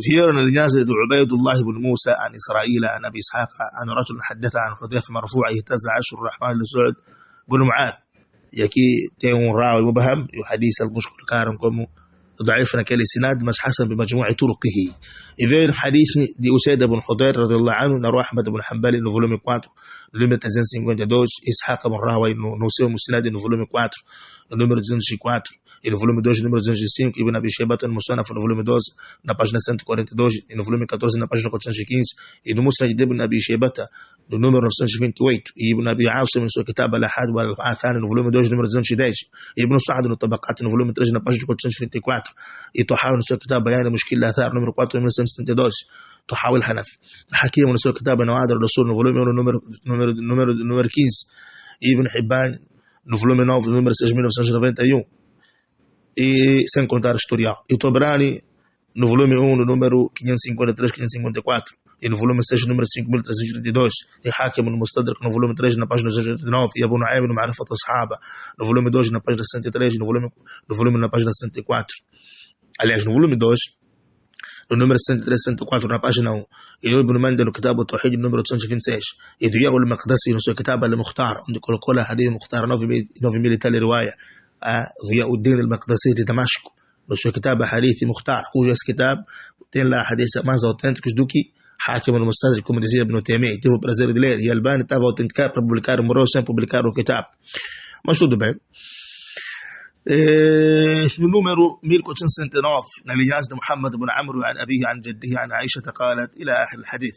Vieram na linhagem do Ubaydullah ibn Musa عن إسرائيل عن أبي إسحاق عن رجل حدث عن حذيفة مرفوع اهتز عرش الرحمن لسعد بن معاذ. E aqui tem راوي مبهم e o hadith alguns colocaram como ضعيف naquele sinad mas حسن بمجموع طرقه. E veio o hadith de Usayd ibn Hudayr radiyallahu anhu na Rua Ahmad ibn Hanbali no volume 4 no número 352, Ishaq ibn Rahway no seu musnad no volume 4 no número 204 e no volume 2 número 205, Ibn Abi Shaybah no Musannaf no volume 12 na página 142 e no volume 14 na página 415 e no Musnad de Ibn Abi Shaybah no número 928 e Ibn Abi Asim no seu Kitab al-Ahad wal-Athani no volume 2 número 210 e Ibn Sa'd no Tabaqat no volume 3 na página 424 e Tahawi no seu Kitab Bayan al-Mushkil al-Athar número 4 número 172 Tahawi al-Hanafi. Hakim no seu Kitab Nawadir al-Rasul no volume 1 número 15 e Ibn Hibban no volume 9 número 6991 e sem contar historial. E o Tabrani no volume 1 no número 553, 554 e no volume 6 número 5332 e Hakim no Mustadrak no volume 3 na página 289 e Abu Nu'aym no Ma'rifat as-Sahaba no volume 2 na página 103 e no volume na página 104. Aliás, no volume 2 no número 103, 104 na página 1 e o Ibn Manda no Kitab al-Tawhid no número 826 e do Yaqul al-Maqdisi no seu Kitab al-Mukhtar onde colocou a hadith Mukhtar 9,000 e tal riwaya ضياء الدين المقدسي de Damasco no seu Kitab Hadith Mukhtar, cujo esse kitab tem lá hadiths mais autênticos do que Hakim no Mustadrak, como dizia Ibn Taymiyyah. Tive o prazer de ler e Albani estava a autenticar para publicar, morreu sem publicar o kitab, mas tudo bem. No número 1469 na linhagem de Muhammad ibn Amr عن أبيه عن جده عن عائشة قالت إلى آخر الحديث.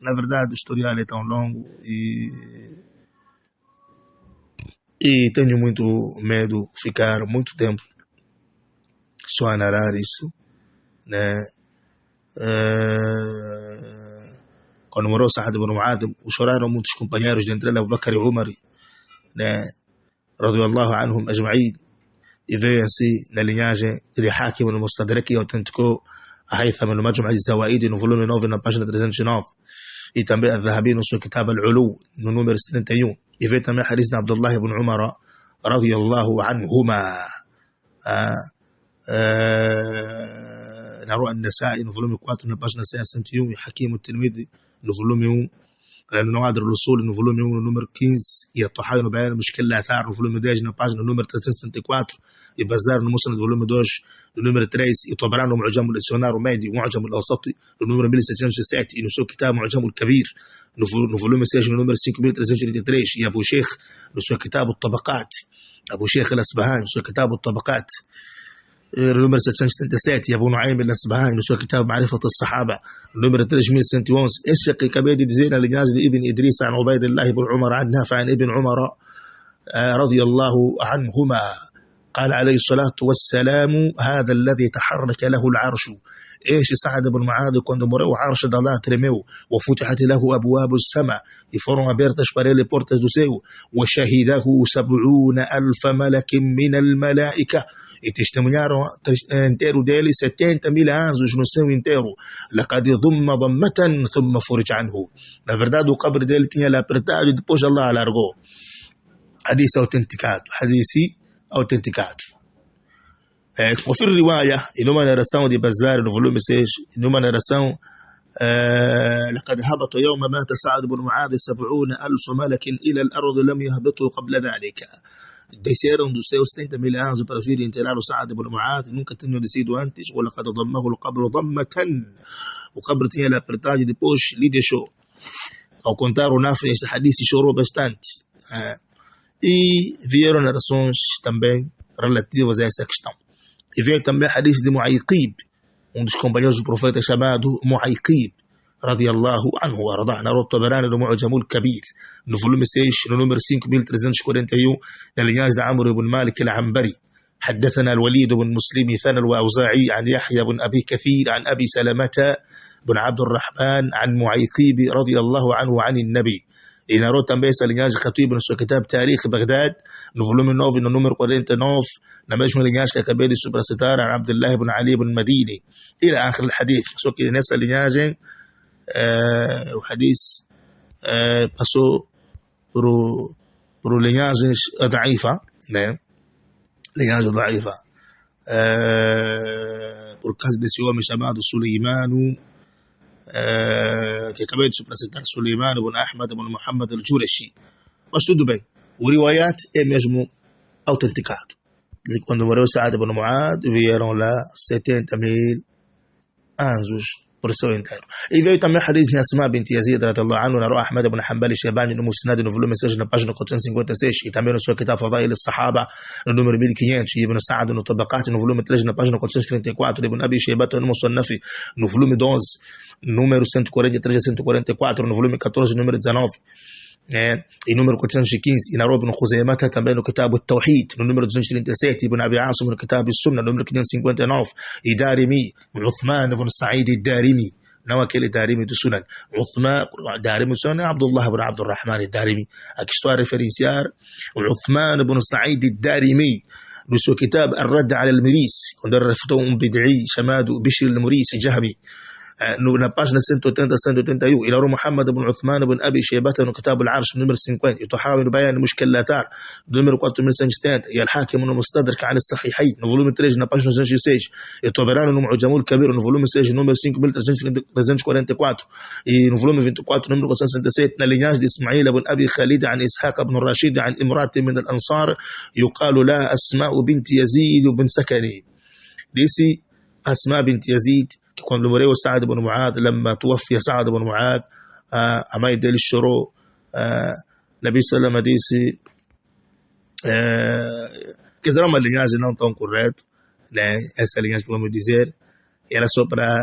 Na verdade o historial é tão longo e tenho muito medo de ficar muito tempo só a narrar isso, né? Quando morreu Sa'd ibn Mu'adh, choraram muitos companheiros, dentre eles Abu Bakr e Umar, né? Radiyallahu anhum ajma'in. E veio assim na linhagem de Hakim no Mustadrak e autenticou a Haytham no Majma' al-Zawaid no volume 9 na página 309 e também a Dhahabi no seu Kitab al-Ulu no número 71. E veio também a hadith de Abdullah ibn Umar radiyallahu anhuma na Rua an-Nasa'i no volume 4 na página 101 e Hakim al-Tirmidhi no volume 1 no Nawadir al-Usul no volume 1 no número 15 e a Tahawi no Bayan al-Mushkil al-Athar no volume 10 na página número 374 e Bazar no Musnad no volume 2 no número 3 e Tabrani no Mu'jam al-Isyonar al-Madi Mu'jam al-Awsati no número 1707 e no seu Kitab Mu'jam al-Kabir no volume 6 no número 5333 e Abu Sheikh no seu Kitab al-Tabaqat, Abu Sheikh al-Asbahani no seu Kitab al-Tabaqat no número 777 e Abu Nu'aym al-Asbahani no seu Kitab Ma'rifat as-Sahaba no número 3111. Este que acabei de dizer na linhagem de Ibn Idris عن عبيد الله بن عمر عن نافع عن ابن عمر رضي الله عنهما قال عليه الصلاة والسلام: هذا الذي تحرك له العرش. إيش سعد بن معاذ quando morreu o arsh de Allah tremeu, وفتحت له أبواب السماء, e foram abertas para ele portas do céu, وشهده 70,000 ملك من الملائكة, e testemunharam inteiro dele 70,000 anjos no céu inteiro. لقد ضم ضمة ثم فرج عنه. Na verdade o cabra dele tinha lhe apertado e depois Allah alargou. Hadith autenticado. وفي الرواية إنما نرسون دي بزار نفلوم سيج إنما نرسون لقد هبط يوم مات سعد بن معاذ 70,000 ملك إلى الأرض لم يهبطوا قبل ذلك. Desceram do céu 70,000 anjos para vir enterrar o Sa'd ibn Mu'adh, nunca tinham descido antes. وَلَقَدْ ضَمَّهُ الْقَبْرُ ضَمَّةً. O cabra tinha lhe apertado e depois lhe deixou. Ao contar o Nafi, este hadith chorou bastante. E vieram narrações também relativas a essa questão. E veio também o hadith de Mu'ayqib, dos companheiros do profeta chamado Mu'ayqib, radiyallahu anhu, ardah, narrou Tabarani no Mu'jamul Kabir, no volume 6, no número 5341, na linhagem de Amr ibn Malik al-Ambari. حدثنا الوليد بن مسلم ثنا الأوزاعي عن يحيى بن أبي كثير عن أبي سلمة بن عبد الرحمن عن معيقيب رضي الله عنه عن النبي. E narrou também essa linhagem Khatib no seu kitab Tarikh Baghdad, no volume 9, no número 49, na mesma linhagem que acabei de supracitar, a Abdullah ibn Ali ibn Madini, إلى آخر الحديث. Só que nessa linhagem, o hadith passou por linhagens da'ifa, né? Linhagem da'ifa. Por causa desse homem chamado Suleimano, que acabei de supracitar, Suleiman ibn Ahmad ibn Muhammad al-Jurashi. Mas tudo bem, o riwayat é mesmo autenticado. Quando morreu Sa'd ibn Mu'adh, vieram lá 70,000 anjos por seu inteiro. E veio também o hadith de Asma bint Yazid radiyallahu anhu, narrou Ahmad ibn Hanbal al-Shaybani no Musnad, no volume 6, na página 456, e também no seu kitab Fadail al-Sahaba, no número 1500, e Ibn Sa'd no Tabaqat, no volume 3, na página 434, Ibn Abi Shaybata no Musannaf, no volume 12, número 143 a 144, no volume 14, número 19, e número 415, e narrou Ibn Khuzaymata também no Kitab al-Tawhid, no número 237, Ibn Abi Asim no Kitab al-Sunnah, no número 559, e Darimi, Uthman ibn Sa'id al-Darimi, não aquele Darimi do Sunan, Uthman, Darimi do Sunan é Abdullah ibn Abdurrahman al-Darimi. Aqui estou a referenciar Uthman ibn Sa'id al-Darimi, no seu Kitab al-Radd ala al-Miris, quando ele refutou bid'i chamado Bishr al-Murisi Jahmi, na página 180 a 181. إلى محمد بن عثمان بن أبي شيبة no كتاب العرش número 50, يتحاول بيان المشكلات número 4170, e الحاكم no مستدرك على الصحيحين no volume 3 na página 206, e Tabarani no Mu'jamul Kabir no volume 6 número 5344, e no volume 24 número 467, na linhagem de Ismail ibn Abi Khalid عن إسحاق بن الرشيد عن امرأة من الأنصار يقال لا أسماء بنت يزيد بن سكني. disse Asma bint Yazid que quando morreu Sa'd ibn Mu'adh, لما توفي سعد بن معاذ, a mãe dele chorou. Nabi Salama disse que será uma linhagem não tão correta, né? Essa linhagem que vamos dizer era só para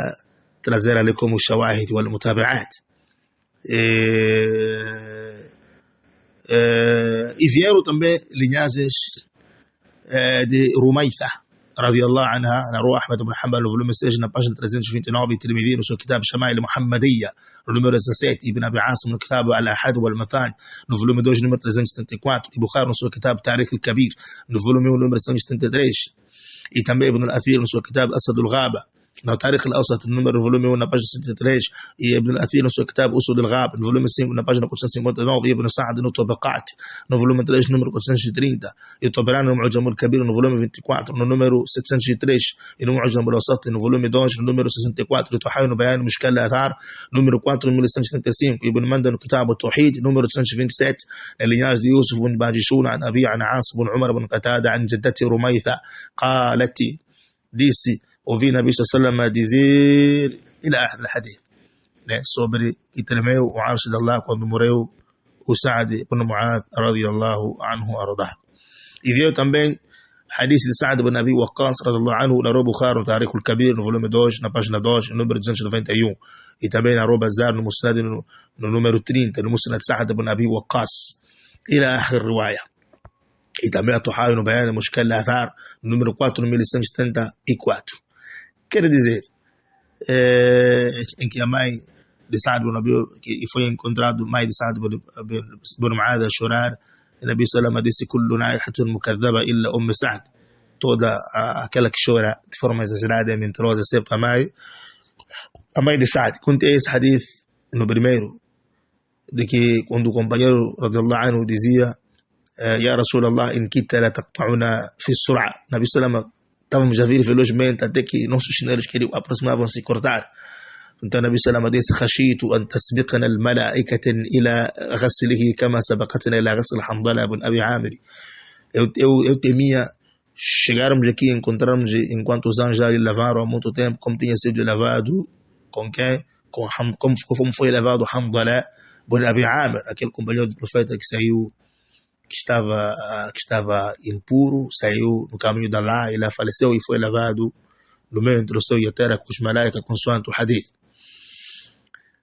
trazer ali como shawahid wal mutabi'at. E vieram também linhagens de Rumaitha رضي الله عنها, narrou Ahmad ibn Hanbal no volume 6, na página 329, e Tirmidhi no seu kitab Shama'il Muhammadiyya no número 17, Ibn Abi Asim no kitab Al-Ahad wal-Mathan no volume 2, número 374, e Bukhari no seu kitab Tarikh al-Kabir no volume 1, número 173, e também Ibn al-Athir no seu kitab Asad al-Ghaba no Tarikh al-Awsat no número volume 1, na página 173, e Ibn al-Athir no seu kitab Usud al-Ghab no volume 5, na página 459, e Ibn Sa'd no Tabaqat no volume 3, número 430, e Tabarani no Mu'jamul Kabir no volume 24, no número 703, e no Mu'jamul Awsat no volume 2, no número 64, e Tahawi no Bayan Mushkil al-Athar número 4, número 175, e Ibn Manda no Kitab al-Tawhid número 227, na linhagem de Yusuf ibn Bajishun عن أبي عن عاص بن عمر بن قتادة عن جدته رميثة قالت, disse, ouvi Nabi sallallahu alaihi wasallam dizer, إلى آخر الحديث, né, sobre que tremeu o arsh de Allah quando morreu o Sa'd ibn Mu'adh radiyallahu anhu ardah. E veio também hadith de Sa'd ibn Abi Waqqas radiyallahu anhu, narrou Bukhari no Tarikh al-Kabir no volume 2, na página 2, no número 291, e também narrou Bazar no Musnad no número 30, no Musnad Sa'd ibn Abi Waqqas, إلى آخر الرواية. E também a Tuhawi no Bayan Mushkil al-Athar, número 4174. Quer dizer, em que a mãe de Saad bin Abi, que foi encontrado mãe de Saad bin Mu'adh a chorar, e Nabi Salama disse: "Kullu naihatun mukadhaba illa Saad." Toda aquela que chora de forma exagerada é mentirosa, exceto a mãe de Saad. Contei esse hadith no primeiro, de que quando o companheiro radiyallahu anhu dizia: "Ya Rasulallah, in kita la taqta'una fi sur'a." Nabi Salama, estávamos a vir velozmente até que nossos chinelos aproximavam-se cortar. Então Nabi Salama disse: "Khashitu an tasbiqana al-mala'ikatan ila ghaslihi kama sabaqatna ila ghasl Hamdala bin Abi Amir." Eu temia chegarmos aqui e encontrarmos enquanto os anjos ali lavaram há muito tempo, como tinha sido lavado com quem? Como foi lavado Hamdala bin Abi Amir, aquele companheiro do profeta que saiu, que estava impuro, saiu no caminho de Allah, ele faleceu e foi lavado no meio entre o céu e a terra com os malaicas, consoante o hadith.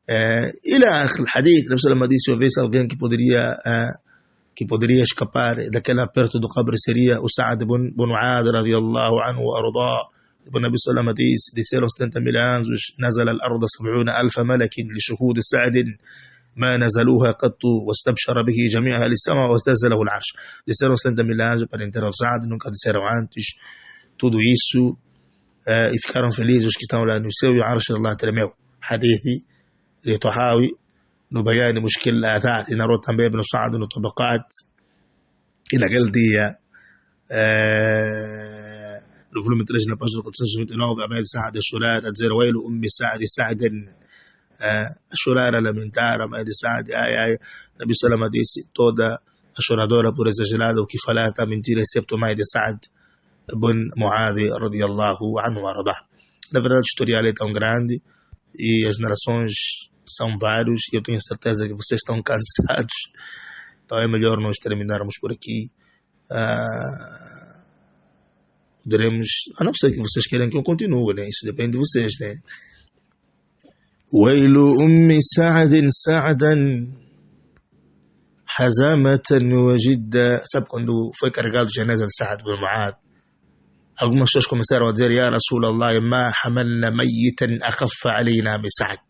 إلى آخر الحديث. النبي صلى الله عليه وسلم disse: houvesse alguém que poderia escapar daquela perto do qabr, seria o Sa'd bin Mu'adh radiyallahu anhu wa ardah. O Nabi sallallahu alaihi wasallam disseram 70.000 anjos: نزل الأرض 70,000 ملك لشهود سعد ما نزلوها قط واستبشر به جميع أهل السماء واستنزله العرش. Disseram 70.000 anjos para enterrar o Sa'd, nunca disseram antes tudo isso, e ficaram felizes os que estão lá no céu, e o Arsh de Allah tremeu. Hadith de Tuhawi no Bayan Mushkil al-Athar, e narrou também Ibn Sa'd no Tabaqat. E naquele dia, no volume 3, na página 429, a mãe de Sa'd a chorar, a dizer: "Wailu ummi Sa'd Sa'dan", a chorar, a lamentar, a mãe de Sa'd. Nabi Salama disse: "Toda a choradora, por exagerada, o que falar está mentira, excepto a mãe de Sa'd bin Mu'adh radiyallahu anhu wa ardah." Na verdade, o historial é tão grande e as narrações são vários, e eu tenho certeza que vocês estão cansados, então é melhor nós terminarmos por aqui. Poderemos, a não ser que vocês queiram que eu continue, né? Isso depende de vocês, né? ويل أم سعد سعدا حزامة وجدا. Sabe quando foi carregado a janeza de Sa'd bin Mu'adh, algumas pessoas começaram a dizer: "Ya Rasulallah, ma hamalna mayyitan akhaffa alayna min Sa'd."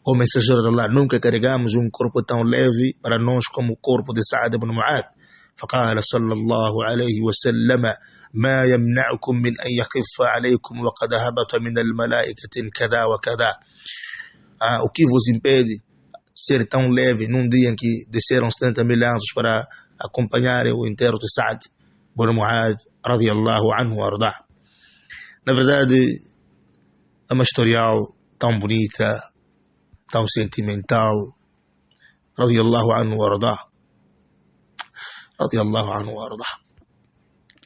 O mensageiro de Allah, nunca carregamos corpo tão leve para nós como o corpo de Sa'd bin Mu'adh. فقال صلى الله عليه وسلم: ما يمنعكم من أن يخف عليكم وقد هبط من الملائكة كذا وكذا. O que vos impede ser tão leve num dia em que desceram 70.000 anjos para acompanharem o enterro de Sa'd bin Mu'adh radiyallahu anhu wa ardah. Na verdade, é uma historial tão bonita, tão sentimental. Radiyallahu anhu wa ardah. Radiyallahu anhu wa ardah.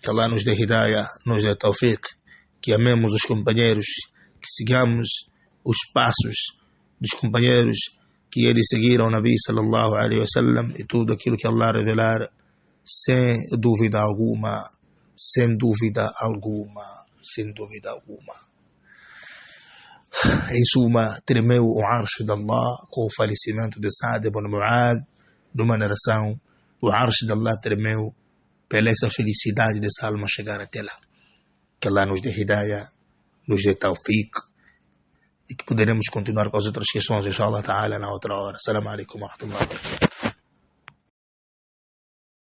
Que Allah nos dê hidayah, nos dê tawfiq, que amemos os companheiros, que sigamos os passos dos companheiros que eles seguiram, Nabi sallallahu alaihi wasallam, e tudo aquilo que Allah revelar, sem dúvida alguma, sem dúvida alguma, sem dúvida alguma. Em suma, tremeu o Arsh de Allah com o falecimento de Sa'd bin Mu'adh. Numa narração, o Arsh de Allah tremeu pela essa felicidade dessa alma chegar até lá. Que Allah nos dê hidayah, nos dê tawfiq, e que poderemos continuar com as outras questões, inshallah ta'ala, na outra hora. Assalamu alaikum wa rahmatullahi wa barakatuh.